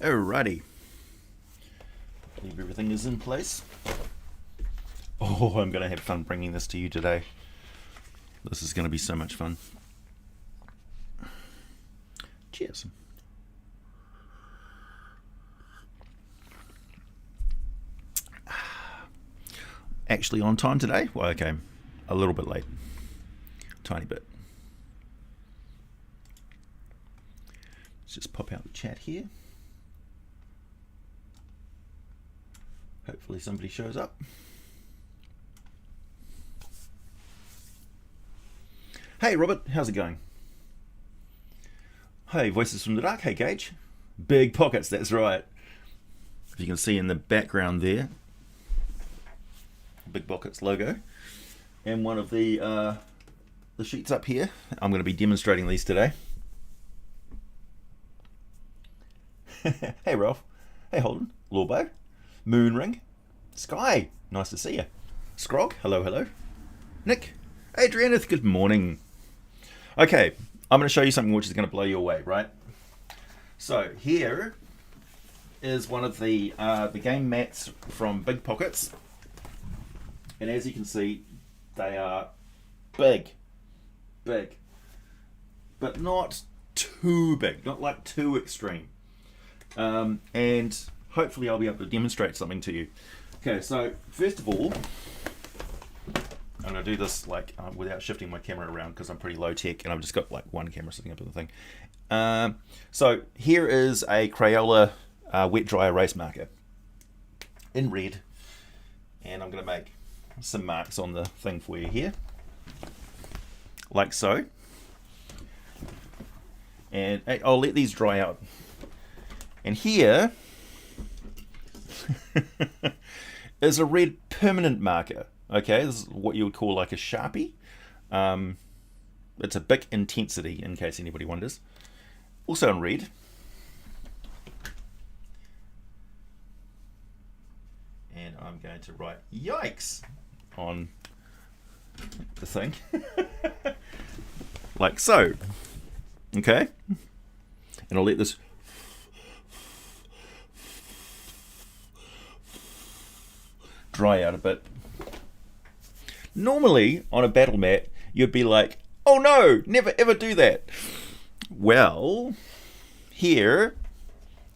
Alrighty. I believe everything is in place. Oh, I'm going to have fun bringing this to you today. This is going to be so much fun. Cheers. Actually on time today? Well, okay, a little bit late. Tiny bit. Let's just pop out the chat here. Hopefully somebody shows up. Hey Robert, how's it going? Hey, Voices from the Dark. Hey Gage. Big pockets, that's right. If you can see in the background there, Big Pockets logo. And one of the sheets up here. I'm going to be demonstrating these today. Hey Ralph. Hey Holden. Lawbo. Moonring. Sky. Nice to see you. Scrog. Hello, hello. Nick. Adriana. Good morning. Okay, I'm going to show you something which is going to blow you away, right? So here is one of the game mats from Big Pockets. And as you can see, they are big, but not too big, not like too extreme. And hopefully I'll be able to demonstrate something to you. Okay, so first of all, I'm going to do this like without shifting my camera around because I'm pretty low tech and I've just got like one camera sitting up on the thing. So here is a Crayola wet dry erase marker in red, and I'm going to make some marks on the thing for you here, like so. And I'll let these dry out. And here is a red permanent marker. Okay, this is what you would call like a Sharpie. It's a Bic Intensity, in case anybody wonders. Also in red. And I'm going to write yikes on the thing. Like so. Okay? And I'll let this dry out a bit. Normally, on a battle mat, you'd be like, oh no, never ever do that. Well, here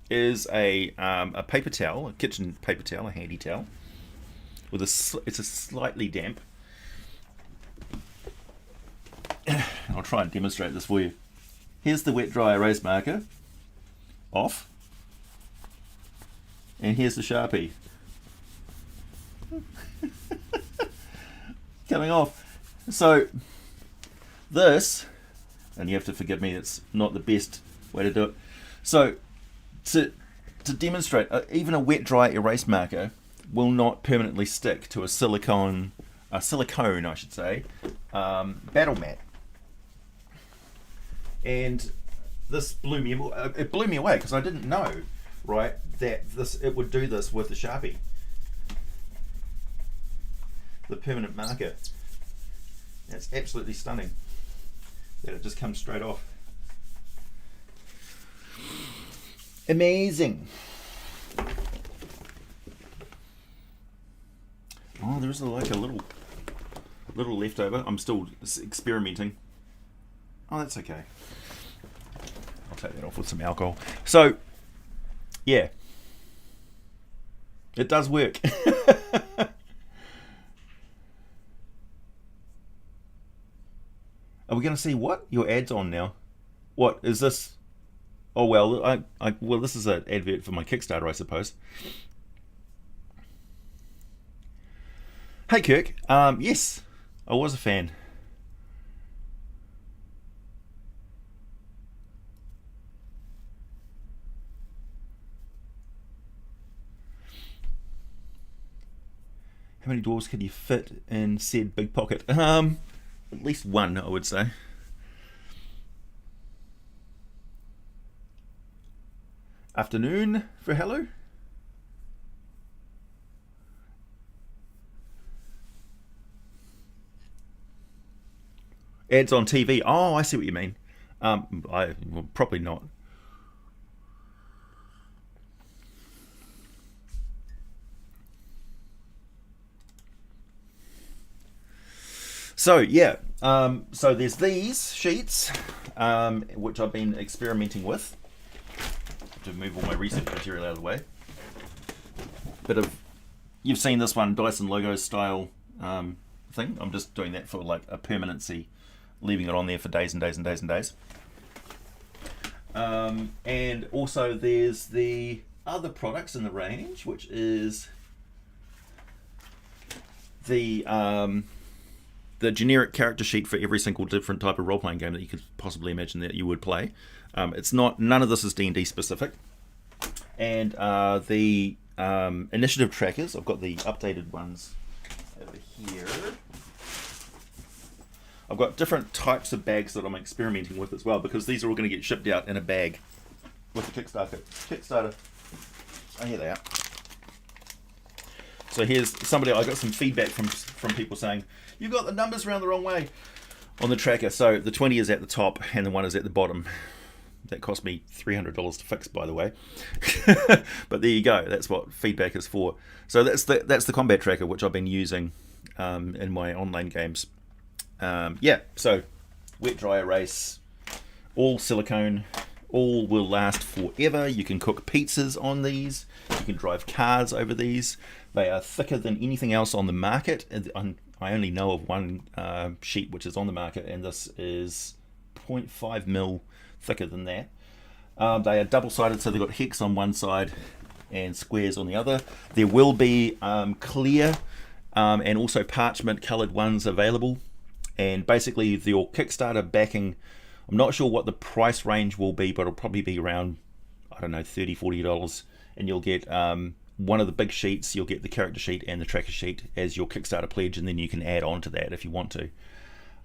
is a paper towel, a kitchen paper towel, a handy towel. With it's a slightly damp. I'll try and demonstrate this for you. Here's the wet dry erase marker, off. And here's the Sharpie. Coming off. So this, and you have to forgive me, it's not the best way to do it. So to demonstrate, even a wet dry erase marker will not permanently stick to a silicone I should say, battle mat. And this blew me away because I didn't know, right, that it would do this with the Sharpie. The permanent marker. It's absolutely stunning that it just comes straight off. Amazing. Oh, there's like a little leftover. I'm still experimenting. Oh, that's okay. I'll take that off with some alcohol. So, yeah, it does work. Are we going to see what? Your ad's on now. What is this? Oh well, well, this is an advert for my Kickstarter, I suppose. Hey Kirk, yes, I was a fan. How many dwarves can you fit in said big pocket? At least one, I would say. Afternoon for hello. Ads on TV. Oh, I see what you mean. Well, probably not. So yeah, so there's these sheets, which I've been experimenting with. To move all my research material out of the way. You've seen this one, Dyson logo style thing. I'm just doing that for like a permanency, leaving it on there for days and days and days and days. And also there's the other products in the range, which is the generic character sheet for every single different type of role-playing game that you could possibly imagine that you would play. None of this is D&D specific. And the initiative trackers, I've got the updated ones over here. I've got different types of bags that I'm experimenting with as well, because these are all going to get shipped out in a bag with the Kickstarter. Oh, here they are. So here's somebody, I got some feedback from people saying, you got the numbers around the wrong way on the tracker. So the 20 is at the top and the 1 is at the bottom. That cost me $300 to fix, by the way. But there you go. That's what feedback is for. So that's the combat tracker, which I've been using in my online games. Yeah, so wet dry erase, all silicone, all will last forever. You can cook pizzas on these. You can drive cars over these. They are thicker than anything else on the market. I only know of one sheet which is on the market, and this is 0.5 mil thicker than that. They are double-sided, so they've got hex on one side and squares on the other. There will be clear and also parchment coloured ones available. And basically your Kickstarter backing, I'm not sure what the price range will be, but it'll probably be around, I don't know, $30, $40. And you'll get one of the big sheets, you'll get the character sheet and the tracker sheet as your Kickstarter pledge, and then you can add on to that if you want to.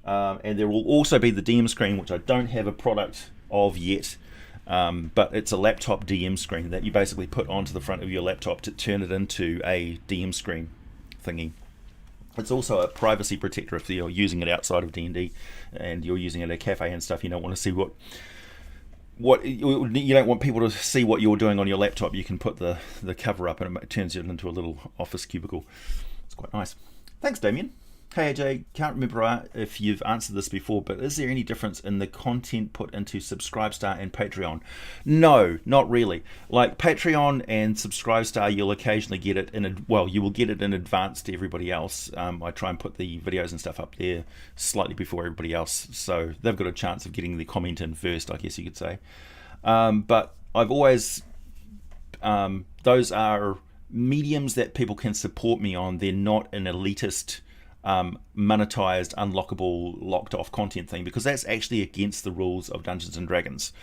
And there will also be the DM screen, which I don't have a product of yet, but it's a laptop DM screen that you basically put onto the front of your laptop to turn it into a DM screen thingy. It's also a privacy protector if you're using it outside of D&D and you're using it at a cafe and stuff. You don't want to see what you don't want people to see what you're doing on your laptop. You can put the cover up and it turns it into a little office cubicle. It's quite nice. Thanks, Damien. Hey AJ, can't remember if you've answered this before, but is there any difference in the content put into Subscribestar and Patreon? No, not really. Like Patreon and Subscribestar, you'll occasionally get it you will get it in advance to everybody else. I try and put the videos and stuff up there slightly before everybody else, so they've got a chance of getting the comment in first, I guess you could say. But I've always, those are mediums that people can support me on. They're not an elitist monetized, unlockable, locked off content thing, because that's actually against the rules of Dungeons and Dragons.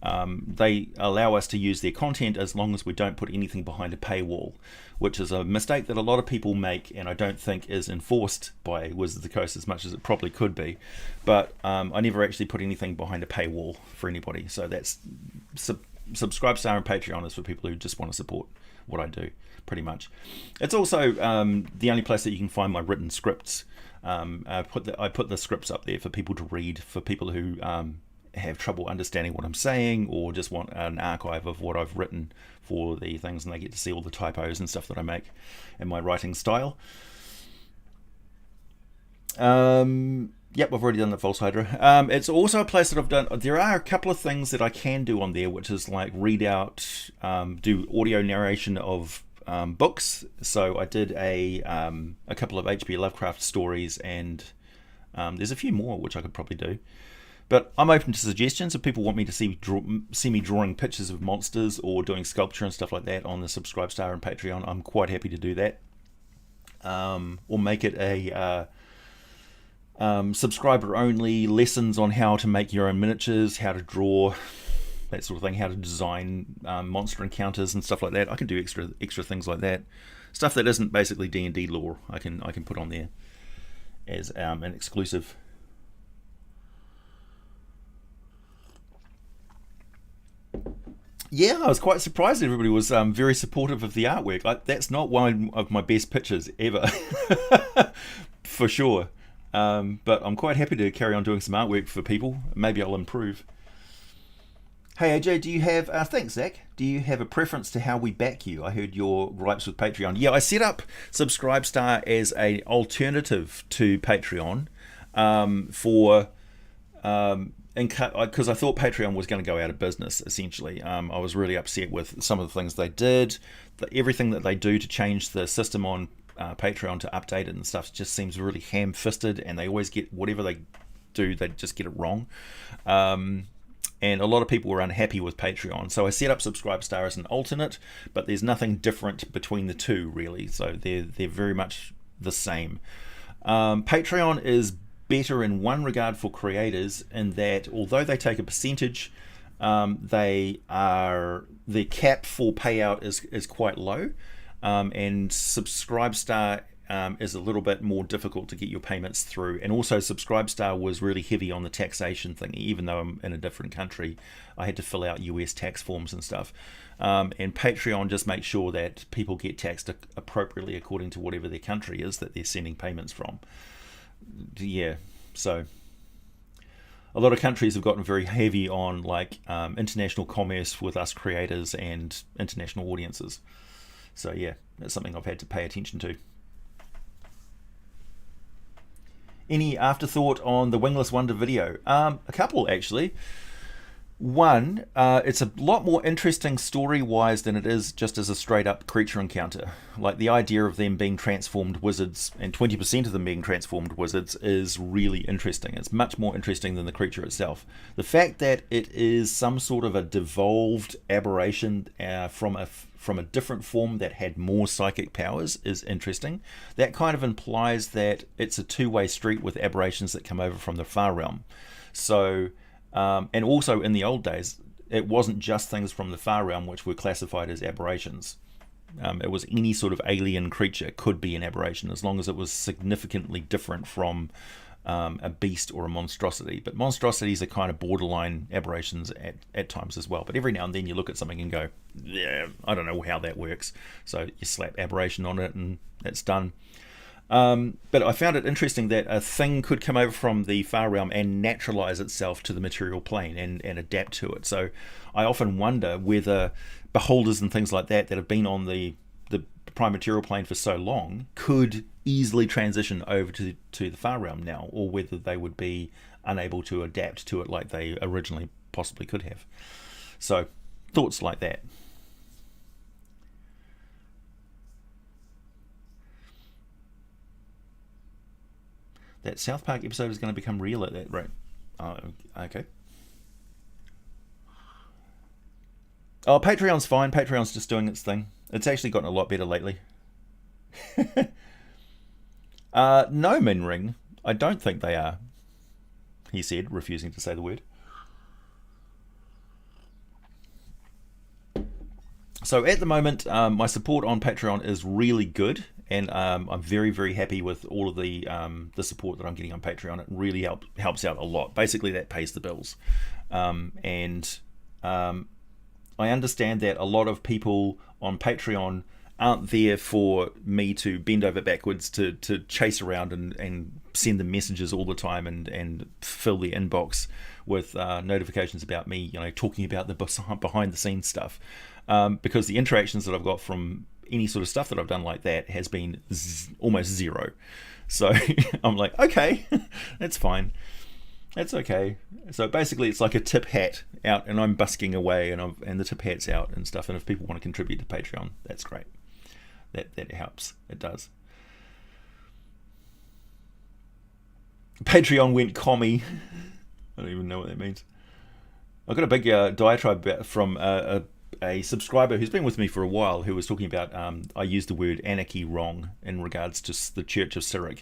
They allow us to use their content as long as we don't put anything behind a paywall, which is a mistake that a lot of people make, and I don't think is enforced by Wizards of the Coast as much as it probably could be. But I never actually put anything behind a paywall for anybody. So that's Subscribestar and Patreon is for people who just want to support what I do, pretty much. It's also the only place that you can find my written scripts. I put the scripts up there for people to read, for people who have trouble understanding what I'm saying, or just want an archive of what I've written for the things, and they get to see all the typos and stuff that I make in my writing style. Yep, I've already done the False Hydra. It's also a place that I've done, there are a couple of things that I can do on there, which is like read out, do audio narration of books. So I did a couple of H.P. Lovecraft stories, and there's a few more which I could probably do. But I'm open to suggestions. If people want me to see me drawing pictures of monsters or doing sculpture and stuff like that on the Subscribestar and Patreon, I'm quite happy to do that. Or make it a subscriber only lessons on how to make your own miniatures, how to draw, that sort of thing, how to design monster encounters and stuff like that. I can do extra things like that, stuff that isn't basically D&D lore. I can put on there as an exclusive. Yeah, I was quite surprised everybody was very supportive of the artwork. That's not one of my best pictures ever, for sure. But I'm quite happy to carry on doing some artwork for people. Maybe I'll improve. Hey AJ, do you have, thanks Zach, do you have a preference to how we back you? I heard your gripes with Patreon. Yeah, I set up Subscribestar as an alternative to Patreon. for because I thought Patreon was going to go out of business, essentially. I was really upset with some of the things they did. Everything that they do to change the system on Patreon to update it and stuff just seems really ham-fisted, and they always get whatever they do, they just get it wrong. And a lot of people were unhappy with Patreon. So I set up Subscribestar as an alternate, but there's nothing different between the two, really. So they're very much the same. Patreon is better in one regard for creators, in that although they take a percentage, their cap for payout is quite low, and Subscribestar is a little bit more difficult to get your payments through. And also Subscribestar was really heavy on the taxation thing. Even though I'm in a different country, I had to fill out US tax forms and stuff, and Patreon just makes sure that people get taxed appropriately according to whatever their country is that they're sending payments from. Yeah, so a lot of countries have gotten very heavy on like international commerce with us creators and international audiences. So yeah, that's something I've had to pay attention to. Any afterthought on the Wingless Wonder video? A couple, actually. One, it's a lot more interesting story-wise than it is just as a straight-up creature encounter. Like, the idea of them being transformed wizards, and 20% of them being transformed wizards, is really interesting. It's much more interesting than the creature itself. The fact that it is some sort of a devolved aberration from a different form that had more psychic powers is interesting. That kind of implies that it's a two-way street with aberrations that come over from the far realm. So... and also in the old days, it wasn't just things from the far realm which were classified as aberrations. It was any sort of alien creature could be an aberration, as long as it was significantly different from a beast or a monstrosity. But monstrosities are kind of borderline aberrations at times as well. But every now and then you look at something and go, yeah, I don't know how that works. So you slap aberration on it and it's done. But I found it interesting that a thing could come over from the far realm and naturalize itself to the material plane and adapt to it. So I often wonder whether beholders and things like that have been on the prime material plane for so long could easily transition over to the far realm now, or whether they would be unable to adapt to it like they originally possibly could have. So thoughts like that. That South Park episode is going to become real at that rate. Oh, okay. Oh, Patreon's fine. Patreon's just doing its thing. It's actually gotten a lot better lately. No, Minring. I don't think they are, he said, refusing to say the word. So at the moment, my support on Patreon is really good. And I'm very, very happy with all of the support that I'm getting on Patreon. It really helps out a lot. Basically, that pays the bills. And I understand that a lot of people on Patreon aren't there for me to bend over backwards to chase around and send them messages all the time and fill their inbox with notifications about me, talking about the behind the scenes stuff. Because the interactions that I've got from any sort of stuff that I've done like that has been almost zero. So I'm like, okay, that's fine. That's okay. So basically it's like a tip hat out and I'm busking away and the tip hat's out and stuff. And if people want to contribute to Patreon, that's great. That helps. It does. Patreon went commie. I don't even know what that means. I got a big diatribe from a subscriber who's been with me for a while, who was talking about I used the word anarchy wrong in regards to the Church of Cyric,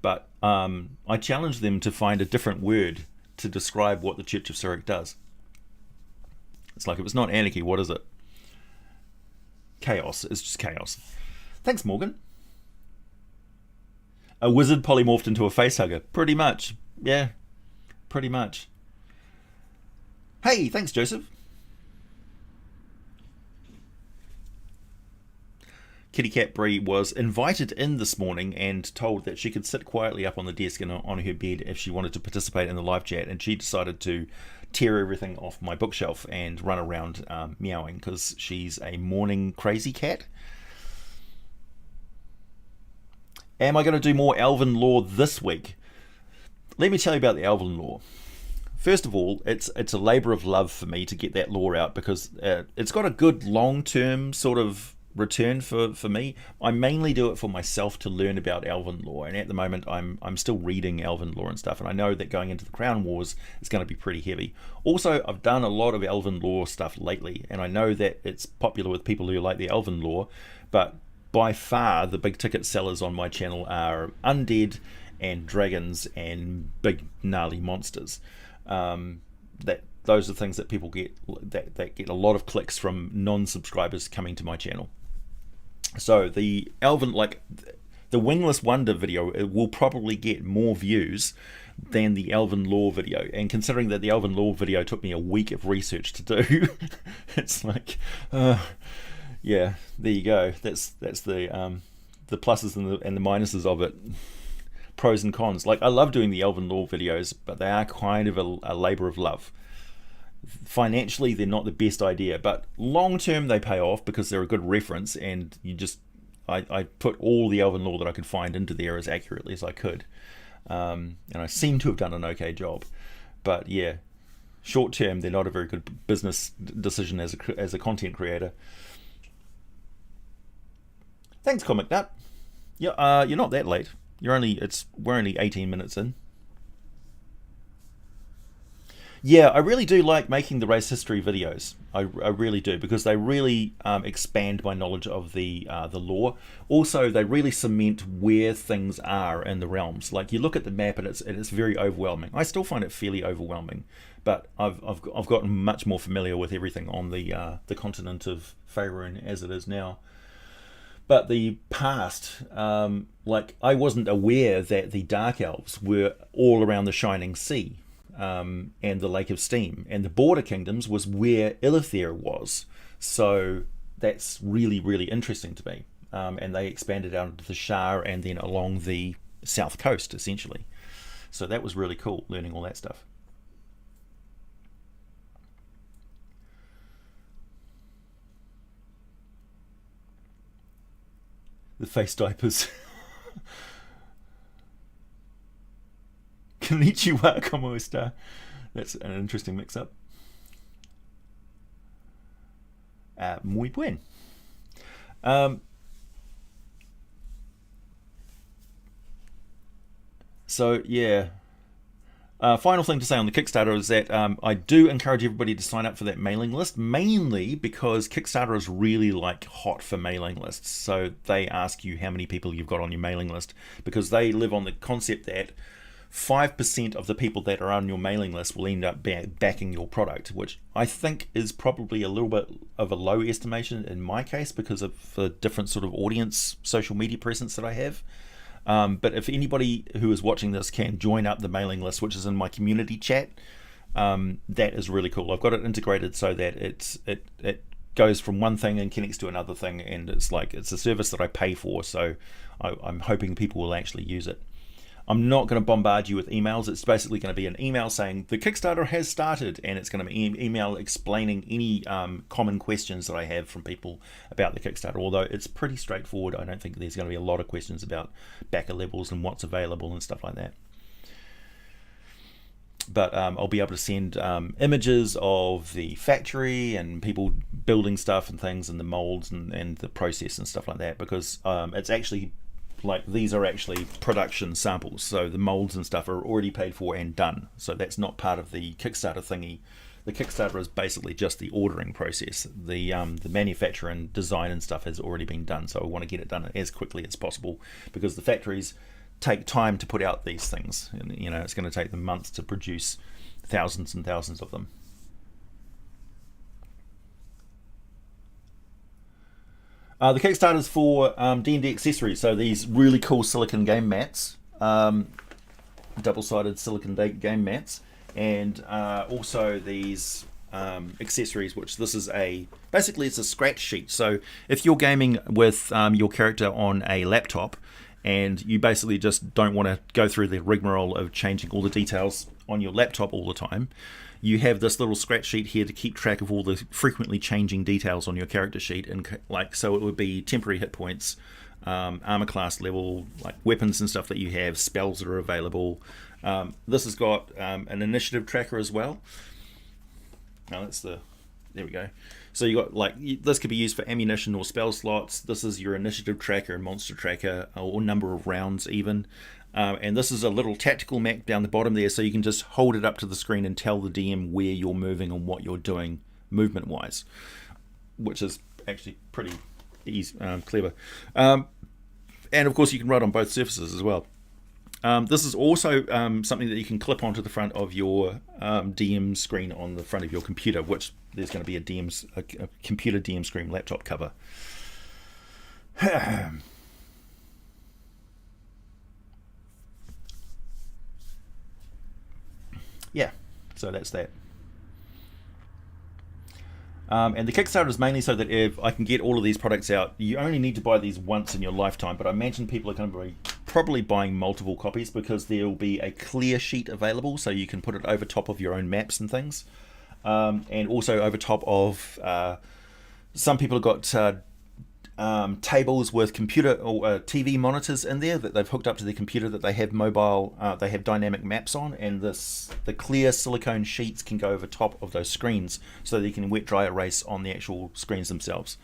but I challenged them to find a different word to describe what the Church of Cyric does. It's like, if it's not anarchy, what is it? Chaos. It's just chaos. Thanks, Morgan. A wizard polymorphed into a facehugger. Pretty much. Yeah, pretty much. Hey, thanks, Joseph. Kitty Cat Brie was invited in this morning and told that she could sit quietly up on the desk and on her bed if she wanted to participate in the live chat, and she decided to tear everything off my bookshelf and run around meowing because she's a morning crazy cat. Am I going to do more Elven lore this week? let me tell you about the Elven lore. First of all, it's a labour of love for me to get that lore out, because it's got a good long-term sort of return for me. I mainly do it for myself to learn about Elven lore, and at the moment I'm still reading Elven lore and stuff, and I know that going into the Crown Wars is going to be pretty heavy. Also, I've done a lot of Elven lore stuff lately, and I know that it's popular with people who like the Elven lore, but by far the big ticket sellers on my channel are undead and dragons and big gnarly monsters. Those are things that people get, that get a lot of clicks from non-subscribers coming to my channel. So the Elven, like the Wingless Wonder video, it will probably get more views than the Elven lore video, and considering that the Elven lore video took me a week of research to do, it's like, yeah, there you go. That's the pluses and the minuses of it. Pros and cons. Like, I love doing the Elven lore videos, but they are kind of a labour of love. Financially, they're not the best idea, but long term they pay off because they're a good reference, and I put all the Elven lore that I could find into there as accurately as I could, and I seem to have done an okay job. But yeah, short term they're not a very good business decision as a content creator. Thanks, Comic Nut. Yeah, you're not that late. We're only 18 minutes in. Yeah, I really do like making the race history videos. I really do, because they really expand my knowledge of the lore. Also, they really cement where things are in the realms. Like, you look at the map and it's very overwhelming. I still find it fairly overwhelming, but I've gotten much more familiar with everything on the continent of Faerun as it is now. But the past, like, I wasn't aware that the Dark Elves were all around the Shining Sea, and the Lake of Steam, and the Border Kingdoms was where Ilithir was. So that's really, really interesting to me. And they expanded out into the Shire and then along the south coast, essentially. So that was really cool, learning all that stuff. The face diapers. Konnichiwa, como esta? That's an interesting mix-up. Muy buen. So yeah. Final thing to say on the Kickstarter is that I do encourage everybody to sign up for that mailing list, mainly because Kickstarter is really like hot for mailing lists. So they ask you how many people you've got on your mailing list, because they live on the concept that 5% of the people that are on your mailing list will end up backing your product, which I think is probably a little bit of a low estimation in my case because of the different sort of audience social media presence that I have. But if anybody who is watching this can join up the mailing list, which is in my community chat, that is really cool. I've got it integrated so that it goes from one thing and connects to another thing, and it's a service that I pay for, so I'm hoping people will actually use it. I'm not going to bombard you with emails. It's basically going to be an email saying the Kickstarter has started, and it's going to be an email explaining any common questions that I have from people about the Kickstarter, although it's pretty straightforward. I don't think there's going to be a lot of questions about backer levels and what's available and stuff like that. But I'll be able to send images of the factory and people building stuff and things and the molds and the process and stuff like that, because it's actually these are actually production samples, so the molds and stuff are already paid for and done, so that's not part of the Kickstarter thingy. The Kickstarter is basically just the ordering process. The manufacture and design and stuff has already been done, so I want to get it done as quickly as possible, because the factories take time to put out these things, and it's going to take them months to produce thousands and thousands of them. The Kickstarter is for Dnd Accessories, so these really cool silicone game mats, double-sided silicone game mats, and also these accessories, which this is basically it's a scratch sheet. So if you're gaming with your character on a laptop and you basically just don't want to go through the rigmarole of changing all the details on your laptop all the time, you have this little scratch sheet here to keep track of all the frequently changing details on your character sheet, and so it would be temporary hit points, armor class level, like weapons and stuff that you have, spells that are available, This has got an initiative tracker as well. Now that's there we go. So you got like, this could be used for ammunition or spell slots. This is your initiative tracker and monster tracker, or number of rounds even. And this is a little tactical map down the bottom there, so you can just hold it up to the screen and tell the DM where you're moving and what you're doing movement wise, which is actually pretty easy, clever. And of course you can run on both surfaces as well. This is also something that you can clip onto the front of your DM screen on the front of your computer, which there's going to be a computer DM screen laptop cover. Yeah, so that's that. And the Kickstarter is mainly so that if I can get all of these products out, you only need to buy these once in your lifetime, but I imagine people are going to be probably buying multiple copies, because there will be a clear sheet available, so you can put it over top of your own maps and things, and also over top of some people have got tables with computer or TV monitors in there that they've hooked up to their computer, that they have mobile, they have dynamic maps on, and the clear silicone sheets can go over top of those screens, so that you can wet dry erase on the actual screens themselves.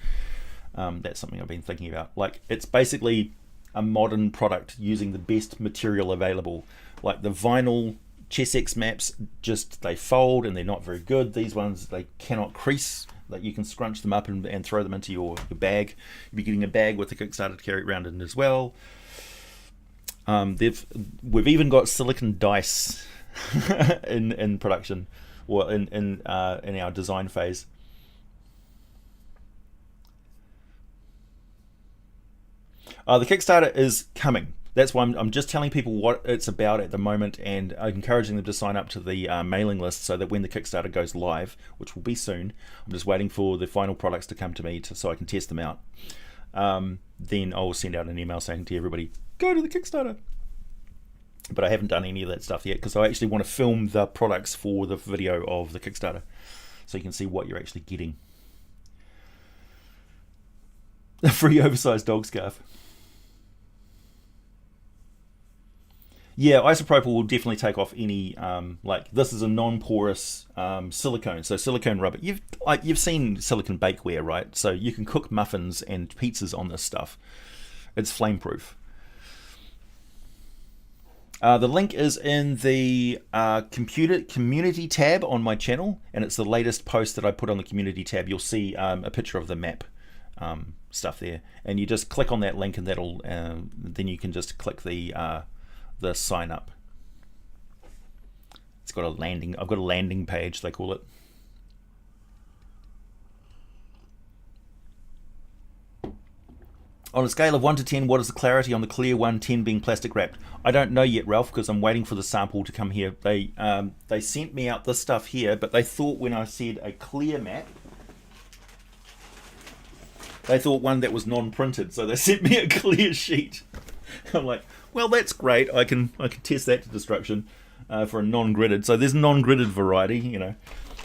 That's something I've been thinking about. Like, it's basically a modern product using the best material available. Like the vinyl Chessex maps, just they fold and they're not very good. These ones, they cannot crease. Like, you can scrunch them up and throw them into your bag. You'll be getting a bag with the Kickstarter to carry around in as well. We've even got silicone dice in production, or in our design phase. The Kickstarter is coming. That's why I'm just telling people what it's about at the moment, and encouraging them to sign up to the mailing list, so that when the Kickstarter goes live, which will be soon, I'm just waiting for the final products to come to me so I can test them out. Then I'll send out an email saying to everybody, go to the Kickstarter. But I haven't done any of that stuff yet, because I actually want to film the products for the video of the Kickstarter, so you can see what you're actually getting. A free oversized dog scarf. Yeah, isopropyl will definitely take off any, like, this is a non-porous silicone, so silicone rubber. You've seen silicone bakeware, right? So you can cook muffins and pizzas on this stuff. It's flame-proof. The link is in the community tab on my channel, and it's the latest post that I put on the community tab. You'll see a picture of the map stuff there, and you just click on that link, and that'll then you can just click the sign up. It's got a landing. I've got a landing page, they call it. On a scale of 1 to 10, what is the clarity on the clear one, 10 being plastic wrapped? I don't know yet, Ralph, because I'm waiting for the sample to come here. They sent me out this stuff here, but they thought when I said a clear map, they thought one that was non-printed, so they sent me a clear sheet. I'm like, well, that's great. I can test that to destruction for a non-gridded. So there's non-gridded variety, you know,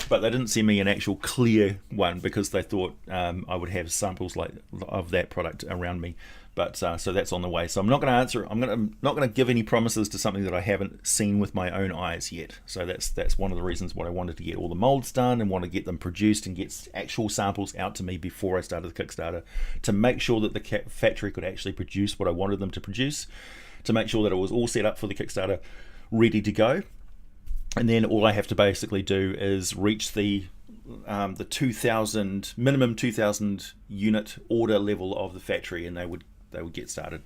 but they didn't send me an actual clear one, because they thought I would have samples like of that product around me. But so that's on the way. So I'm not going to answer. I'm not going to give any promises to something that I haven't seen with my own eyes yet. So that's one of the reasons why I wanted to get all the molds done and want to get them produced and get actual samples out to me before I started the Kickstarter, to make sure that the factory could actually produce what I wanted them to produce, to make sure that it was all set up for the Kickstarter, ready to go. And then all I have to basically do is reach the 2,000 minimum 2,000 unit order level of the factory, and they would get started.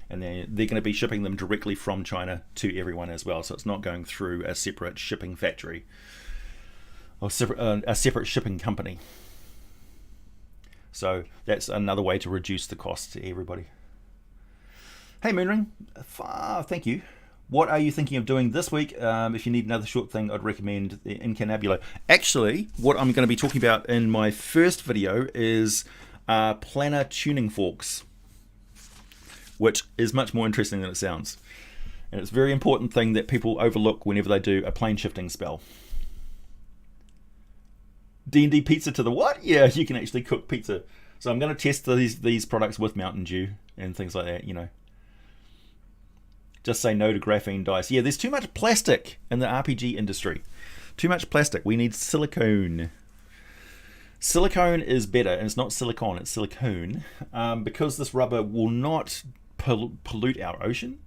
And they're going to be shipping them directly from China to everyone as well, so it's not going through a separate shipping factory or a separate shipping company. So that's another way to reduce the cost to everybody. Hey Moonring, thank you. What are you thinking of doing this week? If you need another short thing, I'd recommend the Incannabulo. Actually, what I'm going to be talking about in my first video is planar tuning forks, which is much more interesting than it sounds. And it's a very important thing that people overlook whenever they do a plane shifting spell. D&D pizza to the what? Yeah, you can actually cook pizza. So I'm going to test these products with Mountain Dew and things like that, you know. Just say no to graphene dice. Yeah, there's too much plastic in the RPG industry. Too much plastic. We need silicone. Silicone is better, and it's not silicone, it's silicone, because this rubber will not pollute our ocean.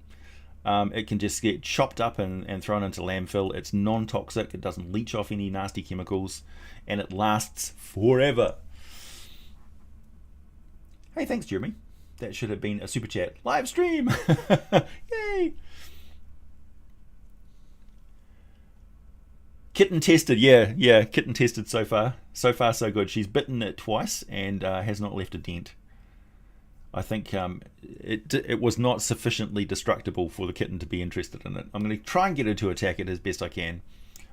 It can just get chopped up and thrown into landfill. It's non-toxic, it doesn't leach off any nasty chemicals, and it lasts forever. Hey, thanks, Jeremy. That should have been a super chat. Live stream! Yay! Kitten tested, yeah, kitten tested so far. So far, so good. She's bitten it twice and has not left a dent. I think it was not sufficiently destructible for the kitten to be interested in it. I'm going to try and get her to attack it as best I can,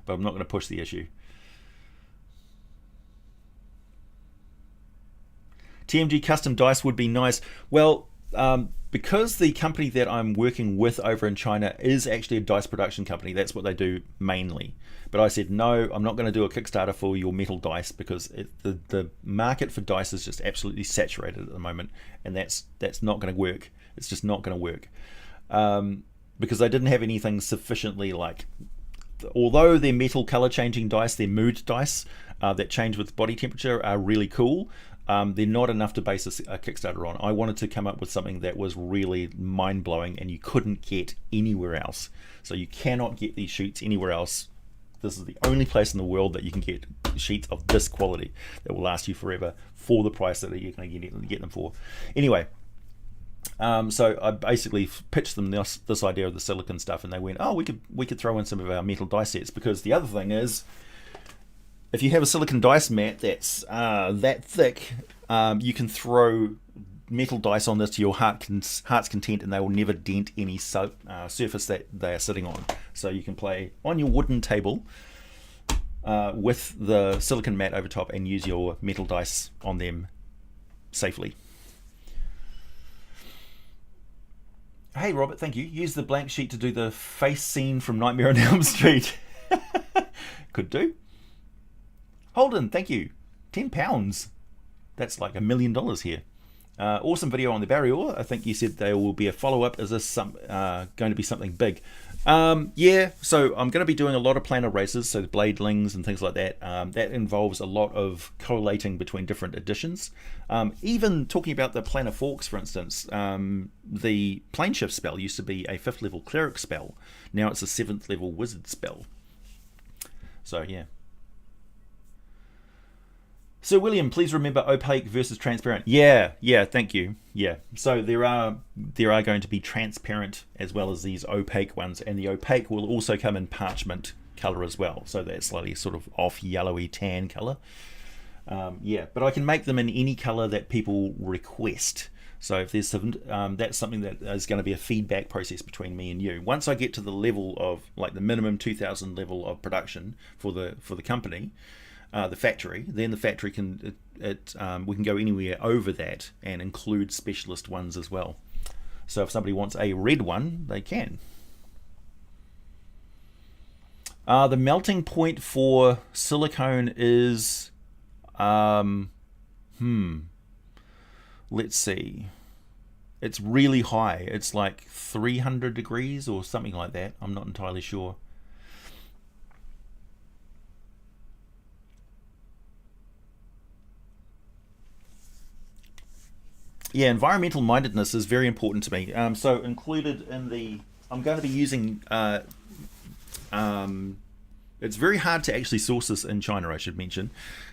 but I'm not going to push the issue. TMG custom dice would be nice. Well, because the company that I'm working with over in China is actually a dice production company, that's what they do mainly. But I said, no, I'm not going to do a Kickstarter for your metal dice, because the market for dice is just absolutely saturated at the moment, and that's not going to work. It's just not going to work. Because they didn't have anything sufficiently like, although they're metal color changing dice, they're mood dice that change with body temperature are really cool. They're not enough to base a Kickstarter on. I wanted to come up with something that was really mind-blowing and you couldn't get anywhere else. So you cannot get these sheets anywhere else. This is the only place in the world that you can get sheets of this quality that will last you forever for the price that you're going to get them for. Anyway, so I basically pitched them this idea of the silicon stuff, and they went, oh, we could throw in some of our metal dice sets, because the other thing is, if you have a silicon dice mat that's that thick, you can throw metal dice on this to your heart's content, and they will never dent any surface that they are sitting on. So you can play on your wooden table with the silicon mat over top and use your metal dice on them safely. Hey Robert, thank you. Use the blank sheet to do the face scene from Nightmare on Elm Street. Could do. Holden, thank you. £10. That's like $1 million here. Awesome video on the barrier. I think you said there will be a follow-up. Is this going to be something big? Yeah, so I'm going to be doing a lot of planar races, so bladelings and things like that. That involves a lot of collating between different editions. Even talking about the planar forks, for instance, the plane shift spell used to be a 5th level cleric spell. Now it's a 7th level wizard spell. So yeah. So William, please remember opaque versus transparent. Yeah, thank you. Yeah, so there are going to be transparent as well as these opaque ones, and the opaque will also come in parchment color as well. So that slightly sort of off yellowy tan color. Yeah, but I can make them in any color that people request. So if there's some, that's something that is going to be a feedback process between me and you. Once I get to the level of like the minimum 2,000 level of production for the company. The factory, then the factory can we can go anywhere over that and include specialist ones as well. So if somebody wants a red one, they can. The melting point for silicone is let's see, it's really high. It's like 300 degrees or something like that. I'm not entirely sure. Yeah, environmental mindedness is very important to me. So included in the, I'm going to be using, it's very hard to actually source this in China, I should mention.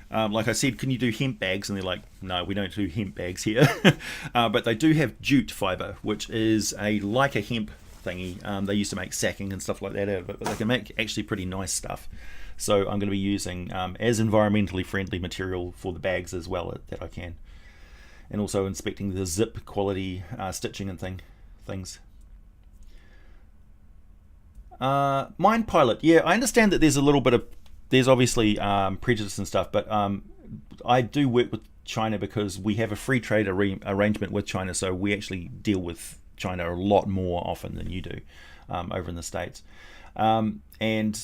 Like I said, can you do hemp bags? And they're like, no, we don't do hemp bags here. But they do have jute fiber, which is like a hemp thingy. They used to make sacking and stuff like that out of it, but they can make actually pretty nice stuff. So I'm going to be using as environmentally friendly material for the bags as well that I can. And also inspecting the zip quality, stitching and things. Mind Pilot, yeah, I understand that there's a little bit of, there's obviously prejudice and stuff, but I do work with China because we have a free trade arrangement with China, so we actually deal with China a lot more often than you do over in the States. And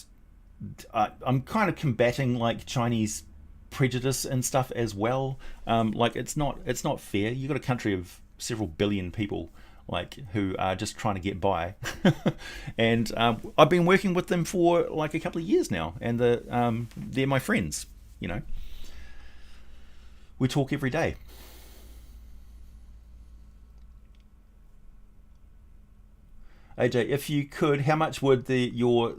I'm kind of combating like Chinese prejudice and stuff as well. Like it's not fair. You've got a country of several billion people like who are just trying to get by. And I've been working with them for like a couple of years now, and they're my friends. You know, we talk every day. AJ, if you could, how much would your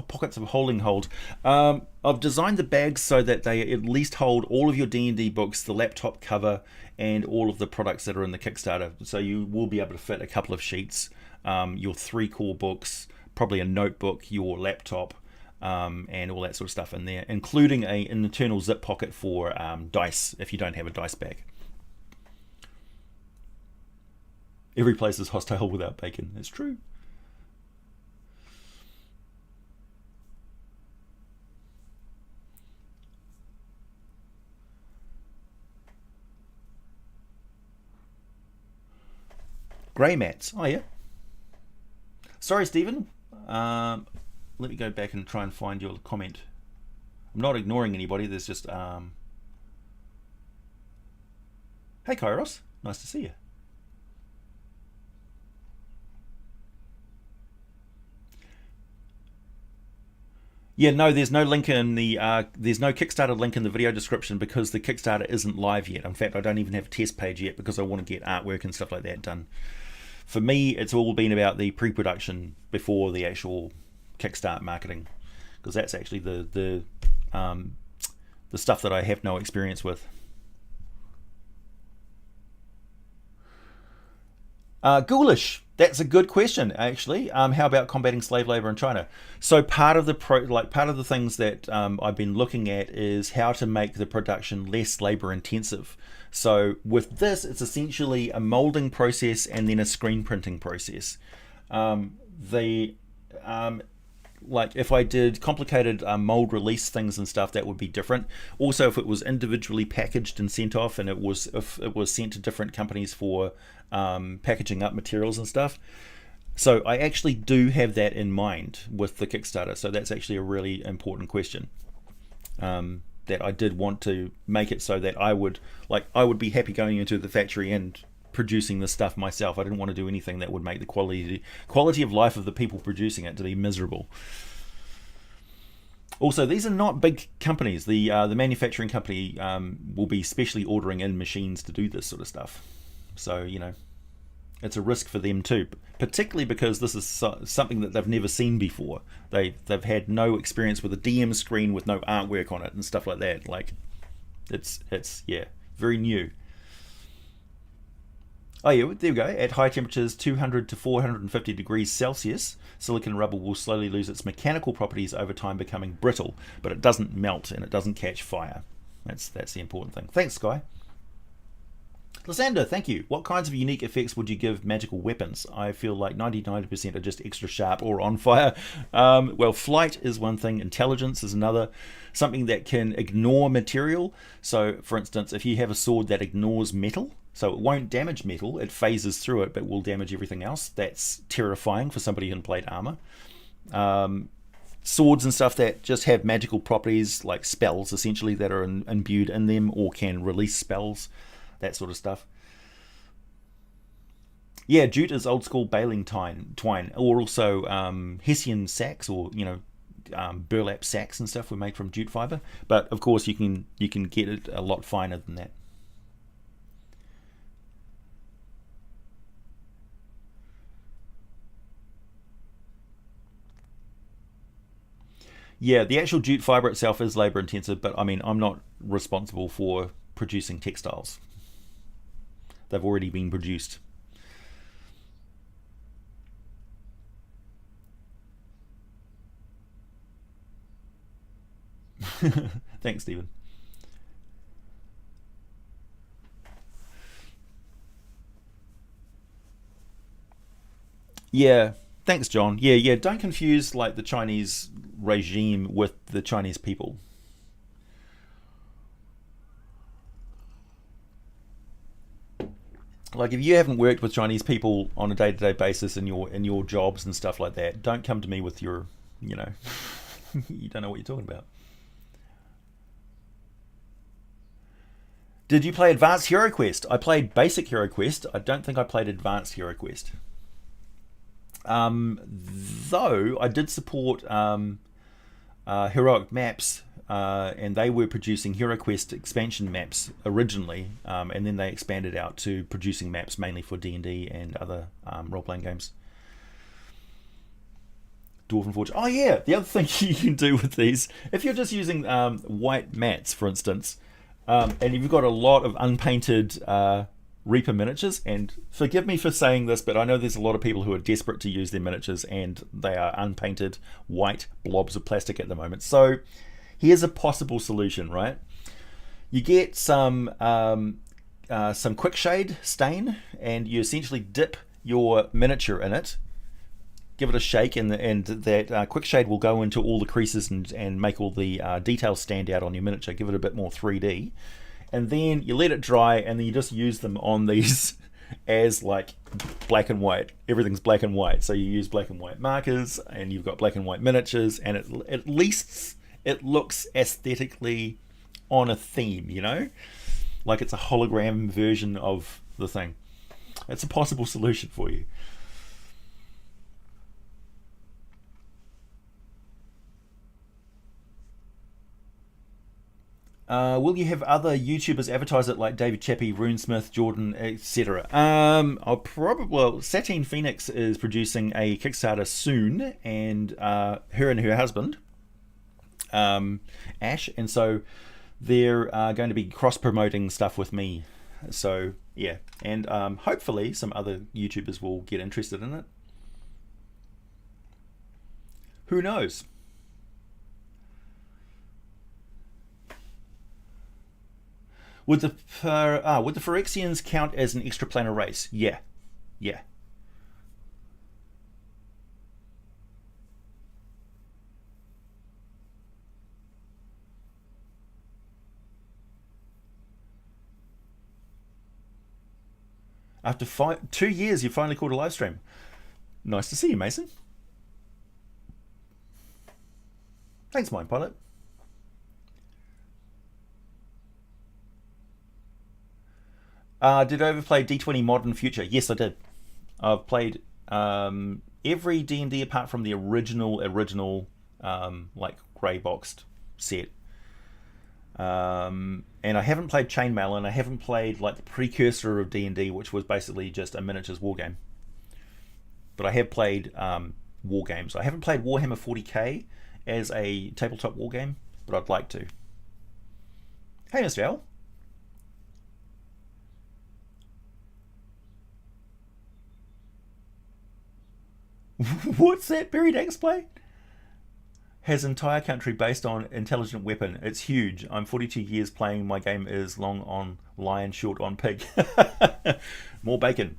pockets of holding hold? I've designed the bags so that they at least hold all of your D&D books, the laptop cover, and all of the products that are in the Kickstarter. So you will be able to fit a couple of sheets, your 3 core books, probably a notebook, your laptop, and all that sort of stuff in there, including an internal zip pocket for dice if you don't have a dice bag. Every place is hostile without bacon. It's true. Grey mats. Oh, yeah. Sorry, Stephen. Let me go back and try and find your comment. I'm not ignoring anybody. There's just... Hey, Kairos. Nice to see you. Yeah, no, there's no link in the there's no Kickstarter link in the video description because the Kickstarter isn't live yet. In fact, I don't even have a test page yet because I want to get artwork and stuff like that done. For me, it's all been about the pre-production before the actual Kickstart marketing, because that's actually the stuff that I have no experience with. Ghoulish. That's a good question, actually. How about combating slave labor in China? So part of the things that I've been looking at is how to make the production less labor intensive. So with this, it's essentially a molding process and then a screen printing process. Like if I did complicated mold release things and stuff, that would be different. Also, if it was individually packaged and sent off, and if it was sent to different companies for packaging up materials and stuff. So I actually do have that in mind with the Kickstarter. So that's actually a really important question. That I did want to make it so that I would be happy going into the factory and producing this stuff myself. I didn't want to do anything that would make the quality of life of the people producing it to be miserable. Also, these are not big companies. The manufacturing company will be specially ordering in machines to do this sort of stuff. So, you know, it's a risk for them too, particularly because this is something that they've never seen before. They've had no experience with a DM screen with no artwork on it and stuff like that. Like, it's very new. Oh yeah, there we go. At high temperatures, 200 to 450 degrees Celsius, silicon rubber will slowly lose its mechanical properties over time, becoming brittle, but it doesn't melt and it doesn't catch fire. That's the important thing. Thanks, Sky. Lysander, thank you. What kinds of unique effects would you give magical weapons? I feel like 99% are just extra sharp or on fire. Well, flight is one thing. Intelligence is another. Something that can ignore material. So, for instance, if you have a sword that ignores metal, so it won't damage metal, it phases through it, but will damage everything else. That's terrifying for somebody in plate armor. Swords and stuff that just have magical properties, like spells, essentially, that are imbued in them, or can release spells. That sort of stuff. Yeah, jute is old school baling twine, or also Hessian sacks, or burlap sacks and stuff were made from jute fiber. But of course, you can get it a lot finer than that. Yeah, the actual jute fiber itself is labor intensive, but I mean, I'm not responsible for producing textiles. They've already been produced. Thanks, Stephen. Yeah, thanks, John. Yeah. Don't confuse like the Chinese regime with the Chinese people. Like, if you haven't worked with Chinese people on a day-to-day basis in your jobs and stuff like that, don't come to me with your, you don't know what you're talking about. Did you play Advanced Hero Quest? I played Basic Hero Quest. I don't think I played Advanced Hero Quest. Though I did support Heroic Maps, and they were producing Hero Quest expansion maps originally, and then they expanded out to producing maps mainly for D&D and other role-playing games. Dwarven Forge. Oh yeah, the other thing you can do with these, if you're just using white mats, for instance, and you've got a lot of unpainted Reaper miniatures, and forgive me for saying this, but I know there's a lot of people who are desperate to use their miniatures and they are unpainted white blobs of plastic at the moment. So here's a possible solution, right? You get some quick shade stain, and you essentially dip your miniature in it, give it a shake, and that quick shade will go into all the creases and make all the details stand out on your miniature, give it a bit more 3D. And then you let it dry, and then you just use them on these as like black and white. Everything's black and white. So you use black and white markers, and you've got black and white miniatures, and at least it looks aesthetically on a theme, you know? Like it's a hologram version of the thing. It's a possible solution for you. Will you have other YouTubers advertise it like David Chappie, Runesmith, Jordan, etc.? Satine Phoenix is producing a Kickstarter soon, and her and her husband, Ash, and so they're going to be cross-promoting stuff with me. So yeah, and hopefully some other YouTubers will get interested in it. Who knows? Would the Phyrexians count as an extraplanar race? Yeah. Yeah. After 2 years, you finally caught a live stream. Nice to see you, Mason. Thanks, Mind Pilot. Did I ever play D20 Modern Future? Yes, I did. I've played every D&D apart from the original like grey boxed set. And I haven't played Chainmail, and I haven't played like the precursor of D&D, which was basically just a miniatures war game. But I have played war games. I haven't played Warhammer 40k as a tabletop war game, but I'd like to. Hey, Mr. L. What's that? Buried Axe play? Has entire country based on intelligent weapon. It's huge. I'm 42 years playing. My game is long on lion, short on pig. More bacon.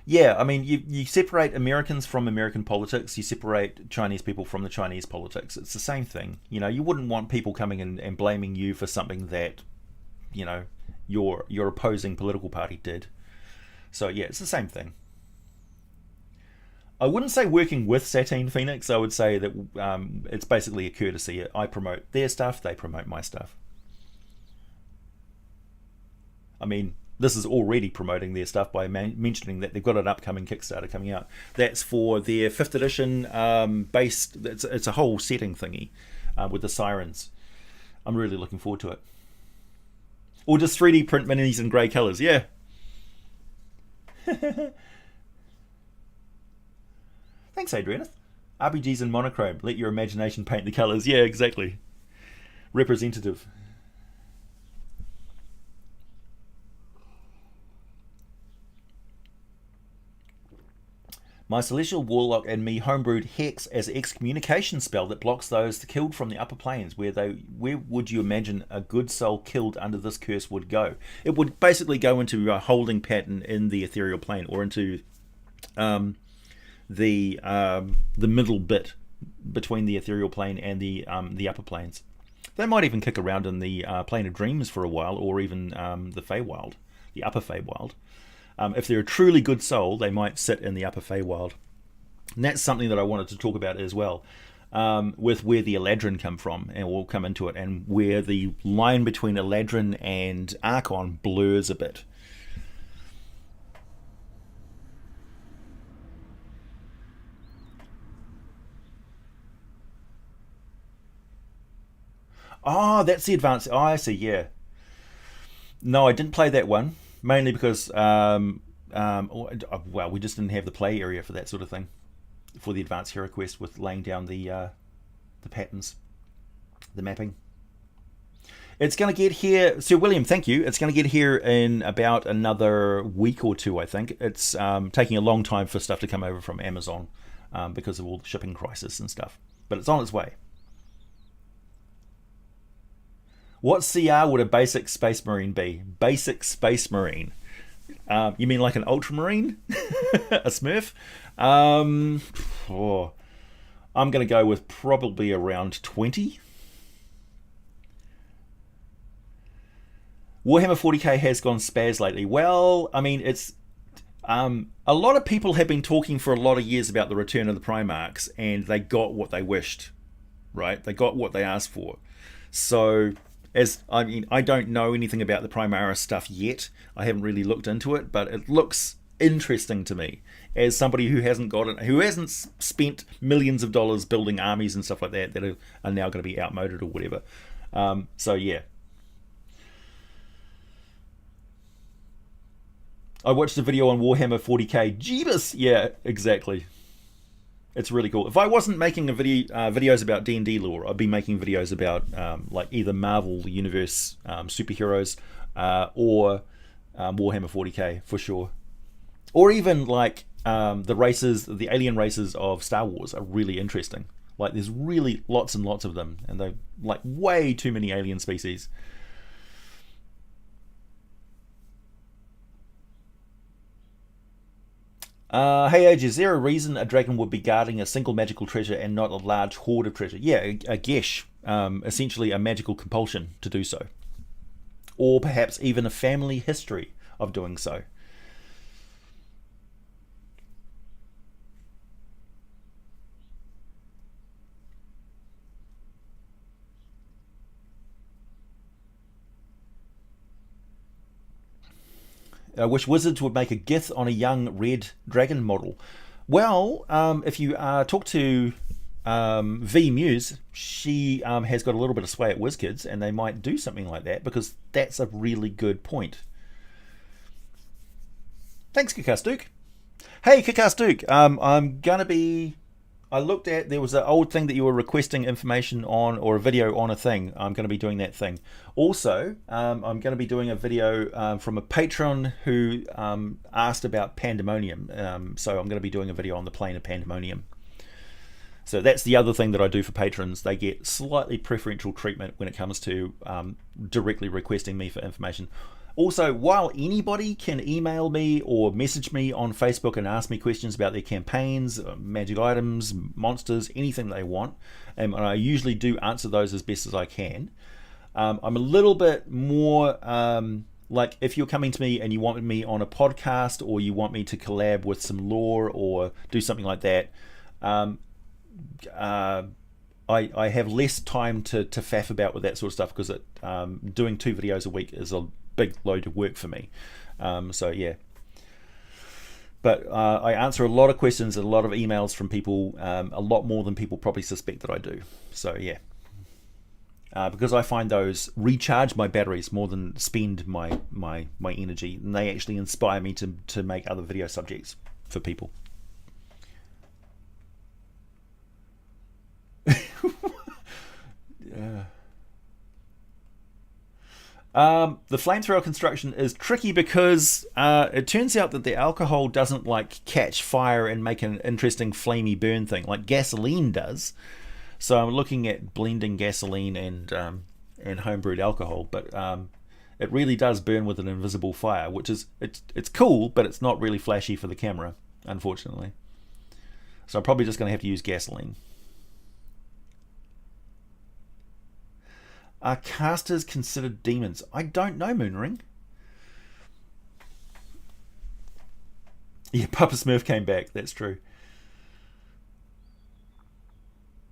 Yeah, I mean, you separate Americans from American politics, you separate Chinese people from the Chinese politics. It's the same thing. You know, you wouldn't want people coming in and blaming you for something that, you know, your opposing political party did. So yeah, it's the same thing. I wouldn't say working with Satine Phoenix. I would say that it's basically a courtesy. I promote their stuff, they promote my stuff. I mean, this is already promoting their stuff by mentioning that they've got an upcoming Kickstarter coming out. That's for their 5th edition based. It's a whole setting thingy with the sirens. I'm really looking forward to it. Or just 3D print minis in grey colours. Yeah. Thanks, Adriana. RPGs in monochrome. Let your imagination paint the colours. Yeah, exactly. Representative. My Celestial Warlock and me homebrewed Hex as an excommunication spell that blocks those killed from the upper planes. Where would you imagine a good soul killed under this curse would go? It would basically go into a holding pattern in the ethereal plane, or into the middle bit between the ethereal plane and the upper planes. They might even kick around in the Plane of Dreams for a while, or even the Feywild, the Upper Feywild. If they're a truly good soul, they might sit in the Upper Feywild. And that's something that I wanted to talk about as well, with where the Eladrin come from, and we'll come into it, and where the line between Eladrin and Archon blurs a bit. Oh, that's the advanced. Oh, I see. Yeah. No, I didn't play that one mainly because, well, we just didn't have the play area for that sort of thing, for the advanced hero quest with laying down the patterns, the mapping. It's going to get here, Sir William. Thank you. It's going to get here in about another week or two, I think. It's taking a long time for stuff to come over from Amazon because of all the shipping crisis and stuff, but it's on its way. What CR would a basic Space Marine be? Basic Space Marine. You mean like an Ultramarine? A Smurf? I'm going to go with probably around 20. Warhammer 40k has gone spaz lately. Well, I mean, it's... a lot of people have been talking for a lot of years about the return of the Primarchs, and they got what they wished, right? They got what they asked for. So... I don't know anything about the Primaris stuff yet. I haven't really looked into it, but it looks interesting to me as somebody who hasn't spent millions of dollars building armies and stuff like that are now going to be outmoded or whatever. So yeah. I watched a video on Warhammer 40k. Jeebus! Yeah, exactly. It's really cool. If I wasn't making videos about D&D lore, I'd be making videos about like either Marvel Universe superheroes or Warhammer 40k for sure. Or even like the alien races of Star Wars are really interesting. Like there's really lots and lots of them, and they're like way too many alien species. Hey Age, is there a reason a dragon would be guarding a single magical treasure and not a large hoard of treasure? Yeah, a gesh, essentially a magical compulsion to do so. Or perhaps even a family history of doing so. I wish Wizards would make a gith on a young red dragon model. Well, if you talk to V Muse, she has got a little bit of sway at WizKids, and they might do something like that because that's a really good point. Thanks, Kickass Duke. Hey, Kickass Duke. I'm gonna be. I looked at, there was an old thing that you were requesting information on, or a video on a thing. I'm going to be doing that thing. Also, I'm going to be doing a video from a patron who asked about Pandemonium. So I'm going to be doing a video on the plane of Pandemonium. So that's the other thing that I do for patrons. They get slightly preferential treatment when it comes to directly requesting me for information. Also, while anybody can email me or message me on Facebook and ask me questions about their campaigns, magic items, monsters, anything they want, and I usually do answer those as best as I can, I'm a little bit more like if you're coming to me and you want me on a podcast, or you want me to collab with some lore or do something like that, I have less time to faff about with that sort of stuff, because doing 2 videos a week is a big load of work for me. So yeah, but I answer a lot of questions and a lot of emails from people, a lot more than people probably suspect that I do. So yeah, because I find those recharge my batteries more than spend my energy, and they actually inspire me to make other video subjects for people. Yeah. The Flamethrower Construction is tricky because it turns out that the alcohol doesn't like catch fire and make an interesting flamey burn thing like gasoline does. So I'm looking at blending gasoline and homebrewed alcohol, but it really does burn with an invisible fire, which is it's cool, but it's not really flashy for the camera, unfortunately. So I'm probably just going to have to use gasoline. Are casters considered demons? I don't know, Moonring. Yeah, Papa Smurf came back. That's true.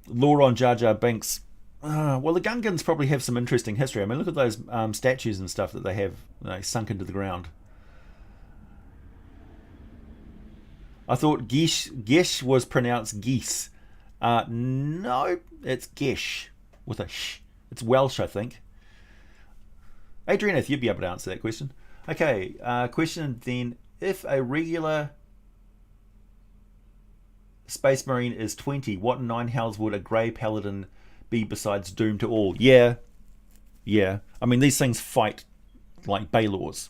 Lore on Jar Jar Binks. Well, the Gungans probably have some interesting history. I mean, look at those statues and stuff that they have sunk into the ground. I thought Gesh was pronounced geese. No, it's Gesh with a sh. It's Welsh, I think. Adrian, if you'd be able to answer that question. Okay, question then. If a regular Space Marine is 20, what 9 hells would a Grey Paladin be besides doom to all? Yeah. I mean, these things fight like Baylors.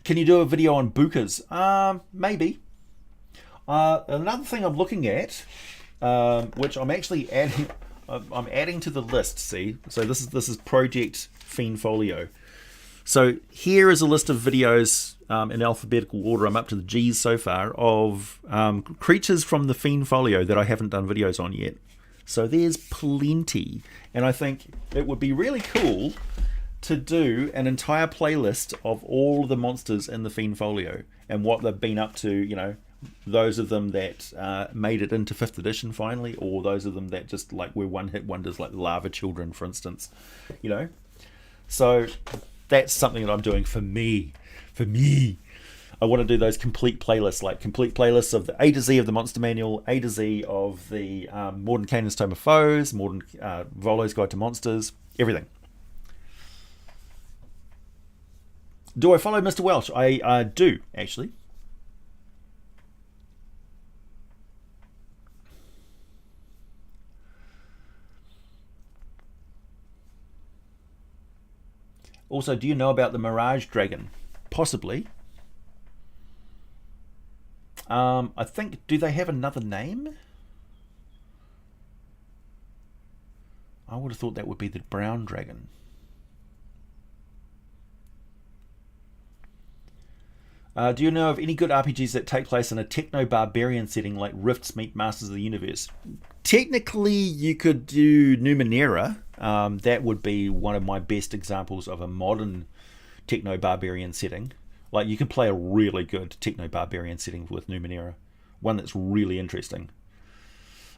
Can you do a video on Bukas? Maybe. Another thing I'm looking at, which I'm actually adding, I'm adding to the list. See, so this is Project Fiendfolio. So here is a list of videos in alphabetical order. I'm up to the G's so far of creatures from the Fiendfolio that I haven't done videos on yet. So there's plenty, and I think it would be really cool to do an entire playlist of all the monsters in the Fiendfolio and what they've been up to, you know, those of them that made it into 5th edition finally, or those of them that just like were one-hit wonders, like Lava Children, for instance, you know. So that's something that I'm doing for me. I want to do those complete playlists, like complete playlists of the A to Z of the Monster Manual, A to Z of the Mordenkainen's Tome of Foes, Volo's Guide to Monsters, everything. Do I follow Mr. Welsh? I do, actually. Also, do you know about the Mirage Dragon? Possibly. I think, do they have another name? I would have thought that would be the Brown Dragon. Do you know of any good RPGs that take place in a techno-barbarian setting like Rifts meet Masters of the Universe? Technically, you could do Numenera. That would be one of my best examples of a modern techno-barbarian setting. Like, you can play a really good techno-barbarian setting with Numenera. One that's really interesting.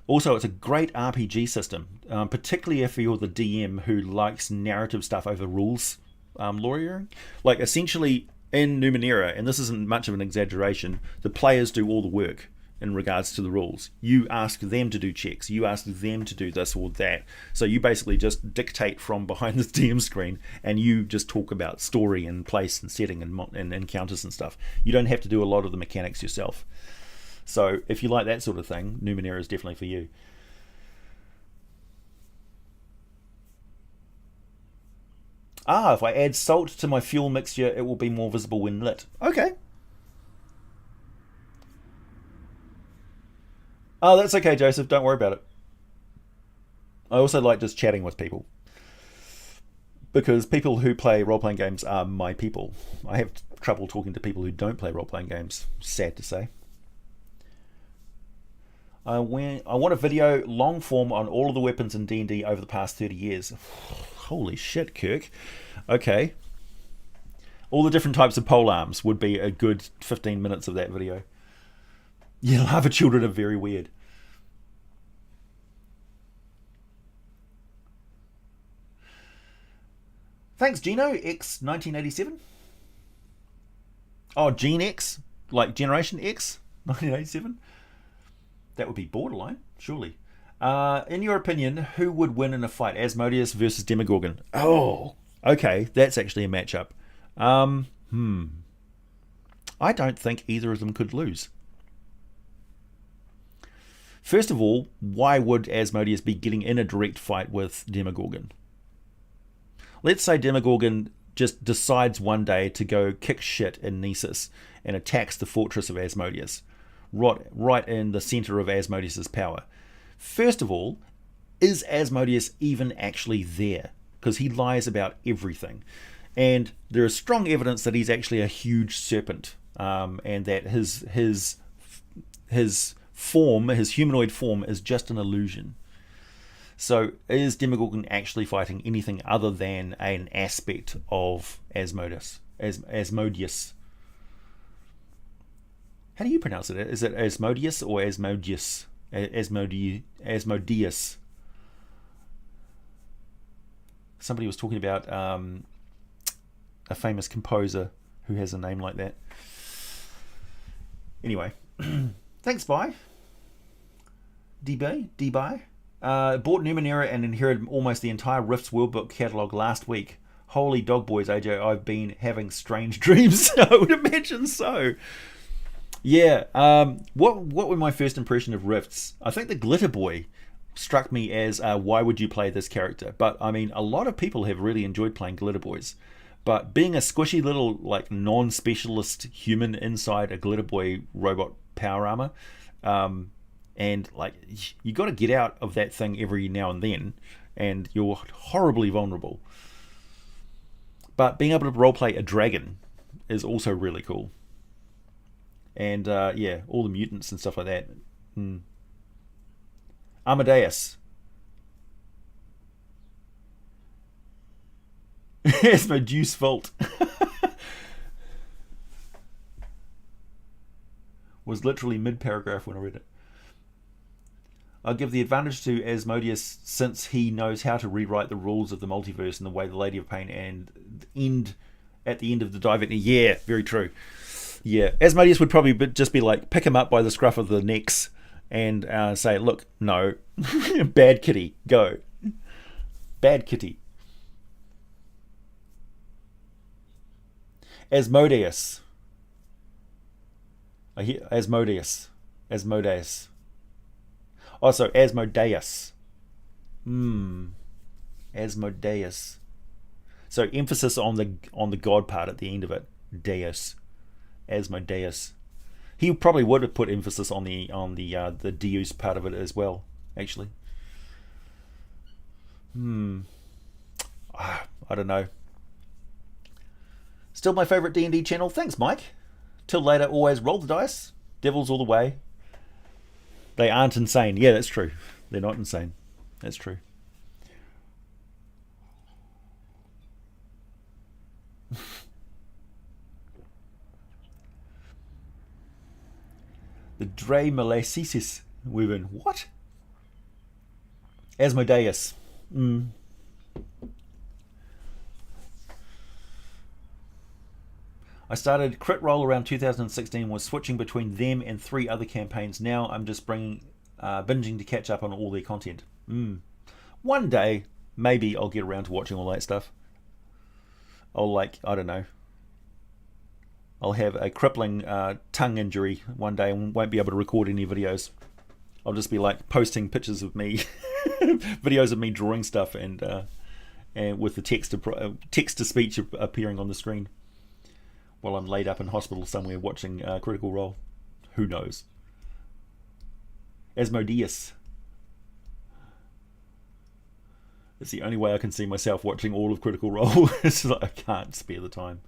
Also, it's a great RPG system, particularly if you're the DM who likes narrative stuff over rules lawyering. Like, essentially, in Numenera, and this isn't much of an exaggeration, the players do all the work in regards to the rules. You ask them to do checks, you ask them to do this or that. So you basically just dictate from behind the DM screen, and you just talk about story and place and setting and encounters and stuff. You don't have to do a lot of the mechanics yourself. So if you like that sort of thing, Numenera is definitely for you. If I add salt to my fuel mixture, it will be more visible when lit. Okay. Oh, that's okay, Joseph. Don't worry about it. I also like just chatting with people, because people who play role-playing games are my people. I have trouble talking to people who don't play role-playing games, sad to say. I want a video long form on all of the weapons in D&D over the past 30 years. Holy shit, Kirk. Okay. All the different types of polearms would be a good 15 minutes of that video. Yeah, Lava Children are very weird. Thanks, Gino X 1987. Oh, Gene X, like Generation X 1987. That would be borderline, surely. In your opinion, who would win in a fight, Asmodeus versus Demogorgon? Oh, okay, that's actually a matchup. I don't think either of them could lose. First of all, why would Asmodeus be getting in a direct fight with Demogorgon? Let's say Demogorgon just decides one day to go kick shit in Nessus and attacks the fortress of Asmodeus, right in the center of Asmodeus's power. First of all, is Asmodeus even actually there? Because he lies about everything. And there is strong evidence that he's actually a huge serpent, and that his form, his humanoid form, is just an illusion. So is Demogorgon actually fighting anything other than an aspect of Asmodeus? Asmodeus. How do you pronounce it? Is it Asmodeus or Asmodeus? Asmodeus. Somebody was talking about a famous composer who has a name like that. Anyway, thanks, bye. D-Bye. Bought Numenera and inherited almost the entire Rifts Worldbook catalogue last week. Holy dog boys, AJ, I've been having strange dreams. I would imagine so. Yeah, what were my first impression of Rifts? I think the Glitter Boy struck me as why would you play this character? But I mean, a lot of people have really enjoyed playing Glitter Boys. But being a squishy little like non-specialist human inside a Glitter Boy robot power armor, and like you got to get out of that thing every now and then, and you're horribly vulnerable. But being able to roleplay a dragon is also really cool. And yeah, all the mutants and stuff like that. Amadeus. It's my juice fault. Was literally mid-paragraph when I read it. I'll give the advantage to Asmodeus since he knows how to rewrite the rules of the multiverse in the way the Lady of Pain and at the end of the dive. Yeah, very true. Yeah, Asmodeus would probably just be like, pick him up by the scruff of the necks and say, look, no, bad kitty, go. Bad kitty. Asmodeus. I hear Asmodeus. Also, Asmodeus. Asmodeus. So emphasis on the god part at the end of it. Deus. Asmodeus. He probably would have put emphasis on the Deus part of it as well, actually. I don't know. Still my favourite D&D channel. Thanks, Mike. Till later, always roll the dice. Devils all the way. They aren't insane. Yeah, that's true. They're not insane. That's true. The Dre Malacesis Wyvern. What? Asmodeus. I started Crit Roll around 2016, was switching between them and 3 other campaigns. Now I'm just binging to catch up on all their content. One day, maybe I'll get around to watching all that stuff. I don't know. I'll have a crippling tongue injury one day and won't be able to record any videos. I'll just be like posting pictures of me, videos of me drawing stuff and with the text to speech appearing on the screen while I'm laid up in hospital somewhere watching Critical Role. Who knows? Asmodeus. It's the only way I can see myself watching all of Critical Role. It's like I can't spare the time.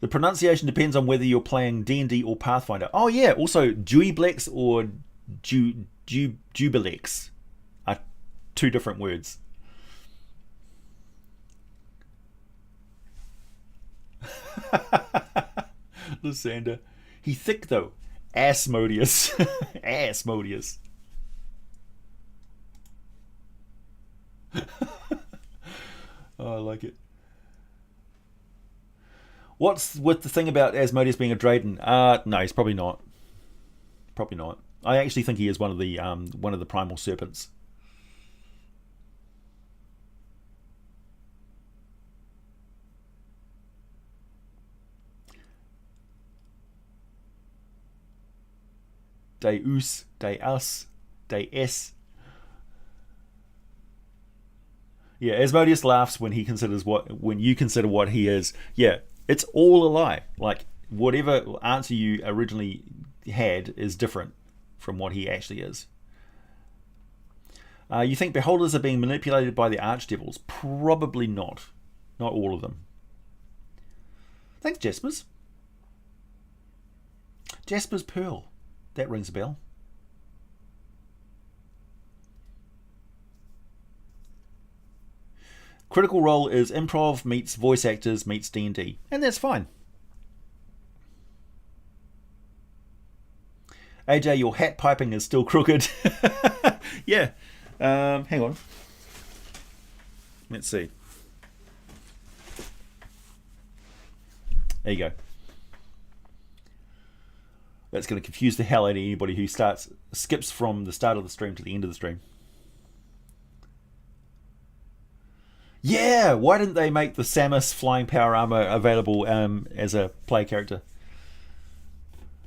The pronunciation depends on whether you're playing D&D or Pathfinder. Oh yeah, also Juiblex or Jubilex are 2 different words. Lysander. He thick though. Asmodeus. Asmodeus. Oh, I like it. What's with the thing about Asmodeus being a Drayden? No, he's probably not. Probably not. I actually think he is one of the primal serpents. Deus, Deus, Deus. Yeah, Asmodeus laughs when you consider what he is. Yeah. It's all a lie. Like, whatever answer you originally had is different from what he actually is. You think beholders are being manipulated by the archdevils? Probably not. Not all of them. Thanks, Jaspers. Jasper's Pearl. That rings a bell. Critical Role is improv meets voice actors meets D&D. And that's fine. AJ, your hat piping is still crooked. Yeah. Hang on. Let's see. There you go. That's going to confuse the hell out of anybody who skips from the start of the stream to the end of the stream. Yeah, why didn't they make the Samus flying power armor available as a play character?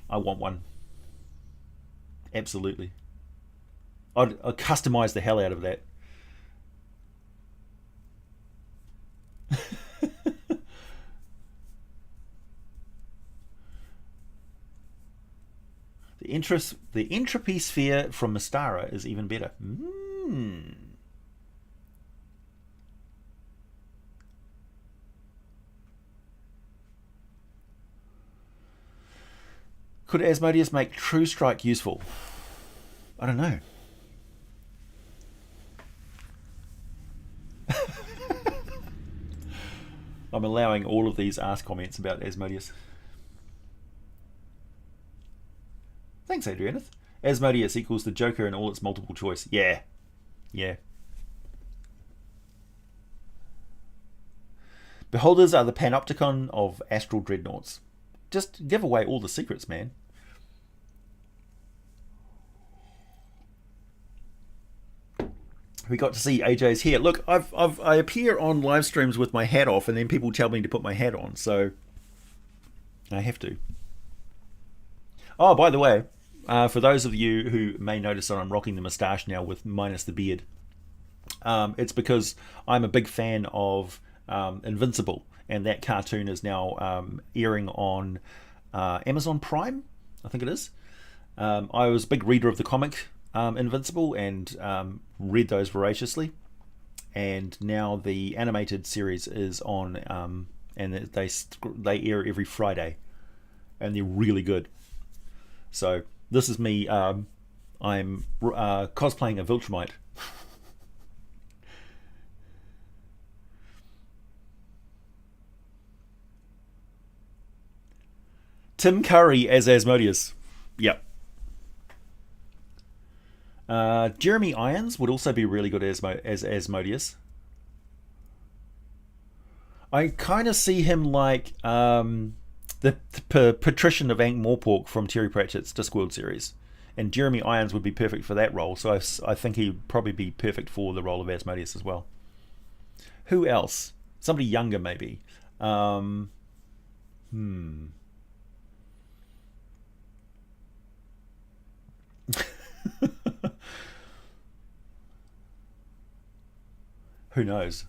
I want one. Absolutely. I'd customize the hell out of that. The entropy sphere from Mystara is even better. Could Asmodeus make True Strike useful? I don't know. I'm allowing all of these ask comments about Asmodeus. Thanks, Adrianeth. Asmodeus equals the Joker in all its multiple choice. Yeah. Yeah. Beholders are the panopticon of astral dreadnoughts. Just give away all the secrets, man. We got to see AJ's hair. Look, I appear on live streams with my hat off, and then people tell me to put my hat on, so I have to. Oh, by the way, for those of you who may notice that I'm rocking the moustache now with minus the beard, it's because I'm a big fan of Invincible, and that cartoon is now airing on Amazon Prime, I think it is. I was a big reader of the comic Invincible and read those voraciously, and now the animated series is on, and they air every Friday, and they're really good. So this is me. I'm cosplaying a Viltrumite. Tim Curry as Asmodeus. Yep. Jeremy Irons would also be really good as Asmodeus. I kind of see him like the patrician of Ankh-Morpork from Terry Pratchett's Discworld series. And Jeremy Irons would be perfect for that role, so I think he'd probably be perfect for the role of Asmodeus as well. Who else? Somebody younger, maybe. Who knows?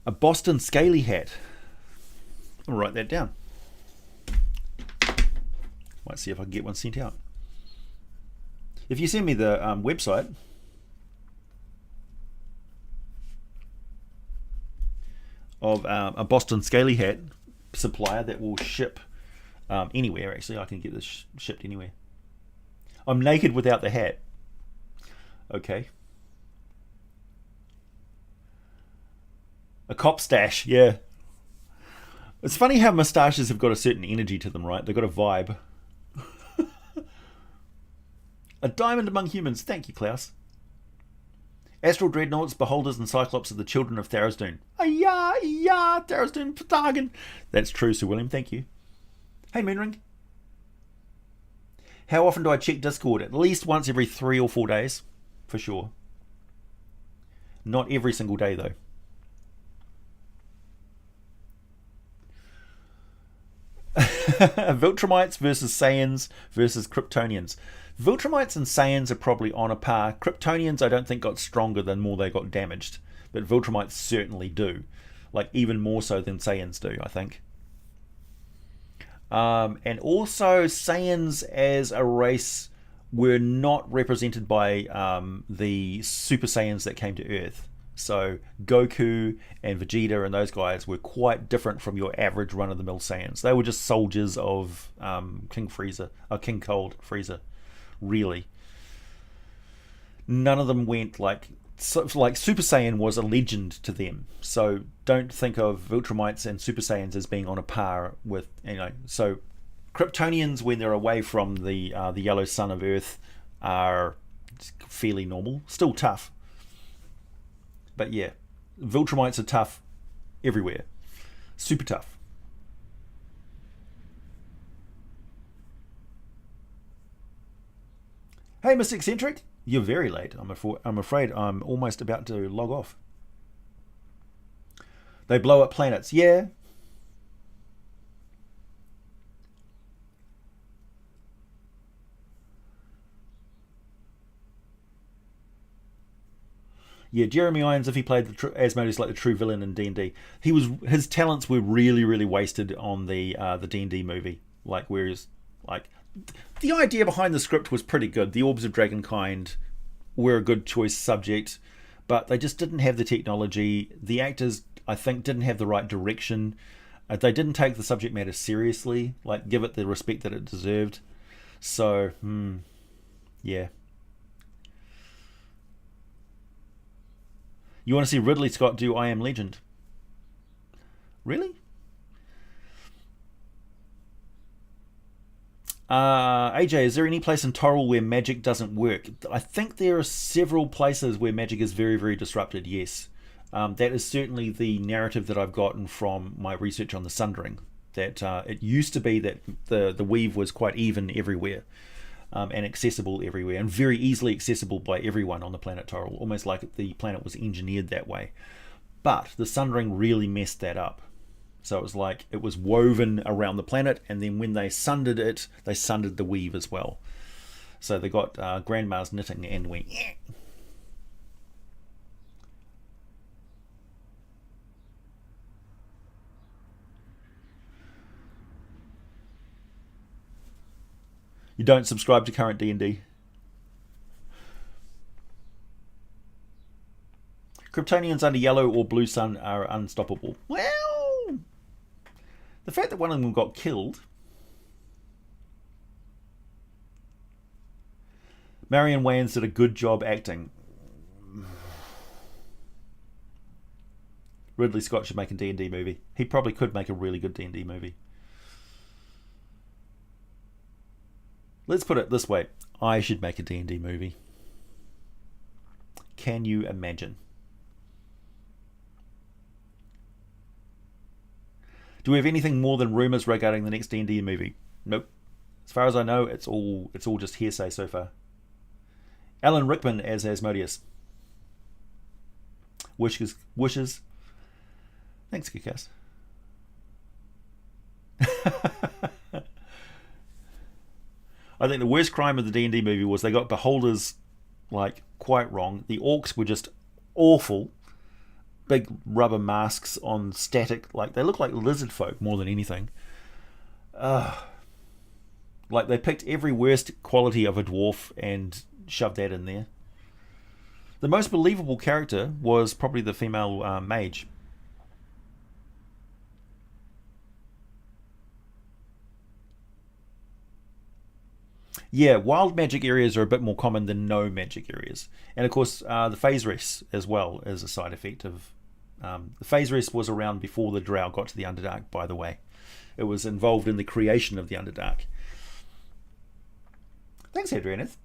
A Boston scaly hat. I'll write that down. Might see if I can get one sent out. If you send me the website, of a Boston scaly hat supplier that will ship anywhere. Actually, I can get this shipped anywhere. I'm naked without the hat. Okay. A cop stash, yeah. It's funny how moustaches have got a certain energy to them, right? They've got a vibe. A diamond among humans. Thank you, Klaus. Astral Dreadnoughts, Beholders, and Cyclops are the children of Tharizdun. Ayah, Tharizdun, Patagan. That's true, Sir William. Thank you. Hey, Moonring. How often do I check Discord? At least once every 3 or 4 days, for sure. Not every single day, though. Viltrumites versus Saiyans versus Kryptonians. Viltrumites and Saiyans are probably on a par. Kryptonians I don't think got stronger the more they got damaged, but Viltrumites certainly do. Like even more so than Saiyans do, I think. And also Saiyans as a race were not represented by the Super Saiyans that came to Earth. So Goku and Vegeta and those guys were quite different from your average run-of-the-mill Saiyans. They were just soldiers of King Cold Frieza, really. None of them went like Super Saiyan was a legend to them. So don't think of Viltrumites and Super Saiyans as being on a par with, So Kryptonians, when they're away from the yellow sun of Earth, are fairly normal, still tough. But yeah, Viltrumites are tough everywhere. Super tough. Hey, Mr. Eccentric, you're very late. I'm afraid I'm almost about to log off. They blow up planets. Yeah. Yeah, Jeremy Irons, if he played Asmodeus like the true villain in D&D, his talents were really, really wasted on the D&D movie. Whereas the idea behind the script was pretty good. The Orbs of Dragonkind were a good choice subject, but they just didn't have the technology. The actors, I think, didn't have the right direction. They didn't take the subject matter seriously, give it the respect that it deserved. So, yeah. You want to see Ridley Scott do I Am Legend? Really? AJ, is there any place in Toril where magic doesn't work? I think there are several places where magic is very, very disrupted, yes. That is certainly the narrative that I've gotten from my research on the Sundering. That it used to be that the weave was quite even everywhere. And accessible everywhere, and very easily accessible by everyone on the planet Toril, almost like the planet was engineered that way. But the Sundering really messed that up. So it was woven around the planet, and then when they sundered it, they sundered the weave as well. So they got Grandma's knitting and went, yeah. You don't subscribe to current D&D. Kryptonians under yellow or blue sun are unstoppable. Well, the fact that one of them got killed. Marion Wayans did a good job acting. Ridley Scott should make a D&D movie. He probably could make a really good D&D movie. Let's put it this way. I should make a D&D movie. Can you imagine? Do we have anything more than rumours regarding the next D&D movie? Nope. As far as I know, it's all just hearsay so far. Alan Rickman as Asmodeus. Wishes. Thanks, Kikas. I think the worst crime of the D&D movie was they got beholders quite wrong. The orcs were just awful. Big rubber masks on static, they look like lizard folk more than anything. They picked every worst quality of a dwarf and shoved that in there. The most believable character was probably the female mage. Yeah, wild magic areas are a bit more common than no magic areas. And of course, the phase rest as well is a side effect of... the phase rest was around before the Drow got to the Underdark, by the way. It was involved in the creation of the Underdark. Thanks, Adrianeth.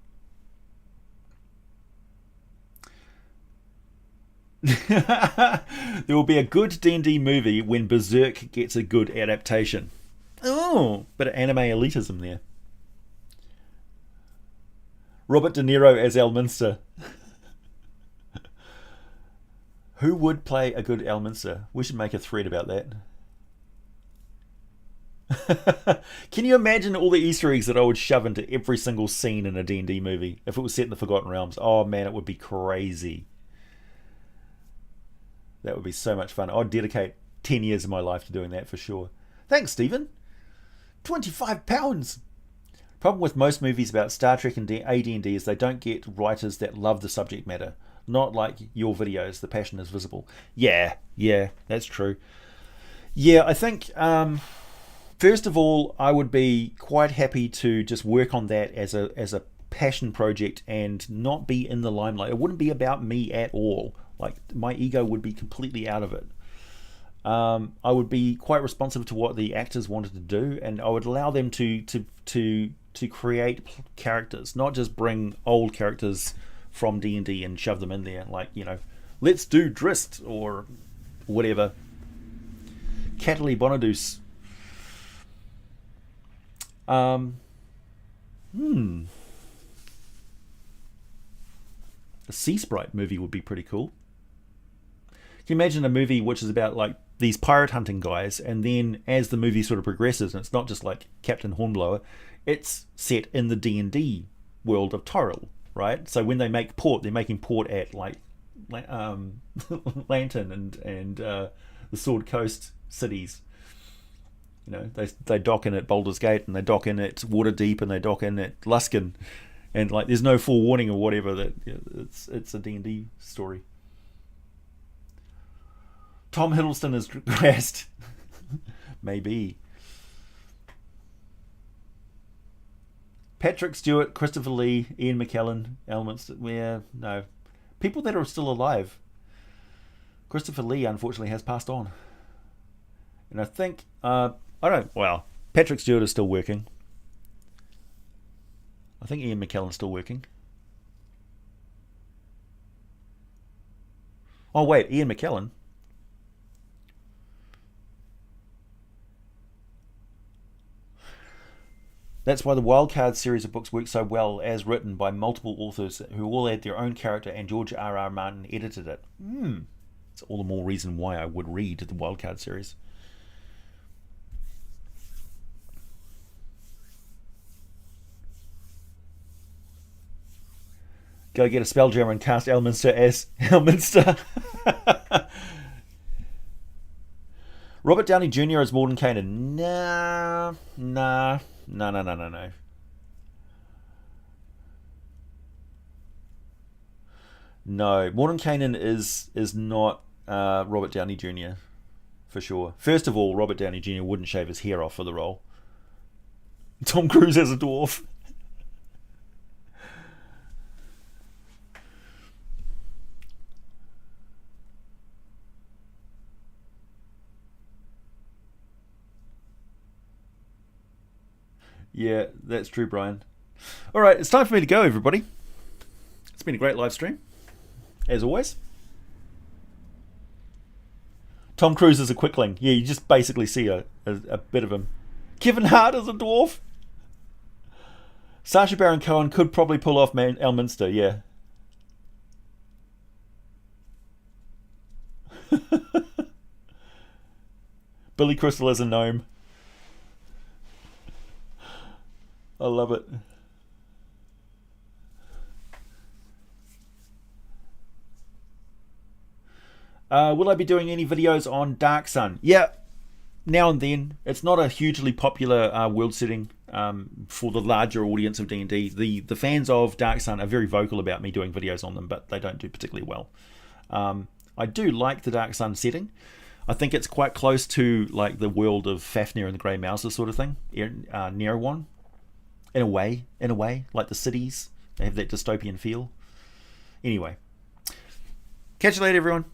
There will be a good D&D movie when Berserk gets a good adaptation. Oh, bit of anime elitism there. Robert De Niro as Elminster. Who would play a good Elminster? We should make a thread about that. Can you imagine all the Easter eggs that I would shove into every single scene in a D&D movie if it was set in the Forgotten Realms? Oh man, it would be crazy. That would be so much fun. I'd dedicate 10 years of my life to doing that for sure. Thanks, Stephen. £25. Problem with most movies about Star Trek and AD&D is they don't get writers that love the subject matter. Not like your videos, the passion is visible. Yeah, that's true. Yeah, I think, first of all, I would be quite happy to just work on that as a passion project and not be in the limelight. It wouldn't be about me at all. Like, my ego would be completely out of it. I would be quite responsive to what the actors wanted to do, and I would allow them to create characters, not just bring old characters from D&D and shove them in there. Like, you know, let's do Drist or whatever. Cataly Bonadus. A Sea Sprite movie would be pretty cool. Can you imagine a movie which is about like these pirate hunting guys, and then as the movie sort of progresses, and it's not just like Captain Hornblower, it's set in the D&D world of Toril, right? So when they make port, they're making port at like Lantern and the Sword Coast cities. You know, they dock in at Baldur's Gate, and they dock in at Waterdeep, and they dock in at Luskan, and like there's no forewarning or whatever. That it's a D&D story. Tom Hiddleston is grassed. Maybe. Patrick Stewart, Christopher Lee, Ian McKellen, elements. Yeah, no. People that are still alive. Christopher Lee, unfortunately, has passed on. And I think, well, Patrick Stewart is still working. I think Ian McKellen's still working. Oh, wait, Ian McKellen? That's why the Wildcard series of books works so well as written by multiple authors who all had their own character, and George R.R. Martin edited it. It's all the more reason why I would read the Wildcard series. Go get a Spelljammer and cast Elminster as Elminster. Robert Downey Jr. as Mordenkainen. Nah. No. No, Mordenkainen is not Robert Downey Jr. for sure. First of all, Robert Downey Jr. wouldn't shave his hair off for the role. Tom Cruise as a dwarf. Yeah, that's true, Brian. All right, it's time for me to go, everybody. It's been a great live stream, as always. Tom Cruise is a quickling. Yeah, you just basically see a bit of him. Kevin Hart is a dwarf. Sacha Baron Cohen could probably pull off Elminster, yeah. Billy Crystal as a gnome. I love it. Will I be doing any videos on Dark Sun? Yeah, now and then. It's not a hugely popular world setting for the larger audience of D&D. The fans of Dark Sun are very vocal about me doing videos on them, but they don't do particularly well. I do like the Dark Sun setting. I think it's quite close to like the world of Fafnir and the Grey Mouser sort of thing, Nerewon. In a way, like the cities, they have that dystopian feel. Anyway, catch you later, everyone.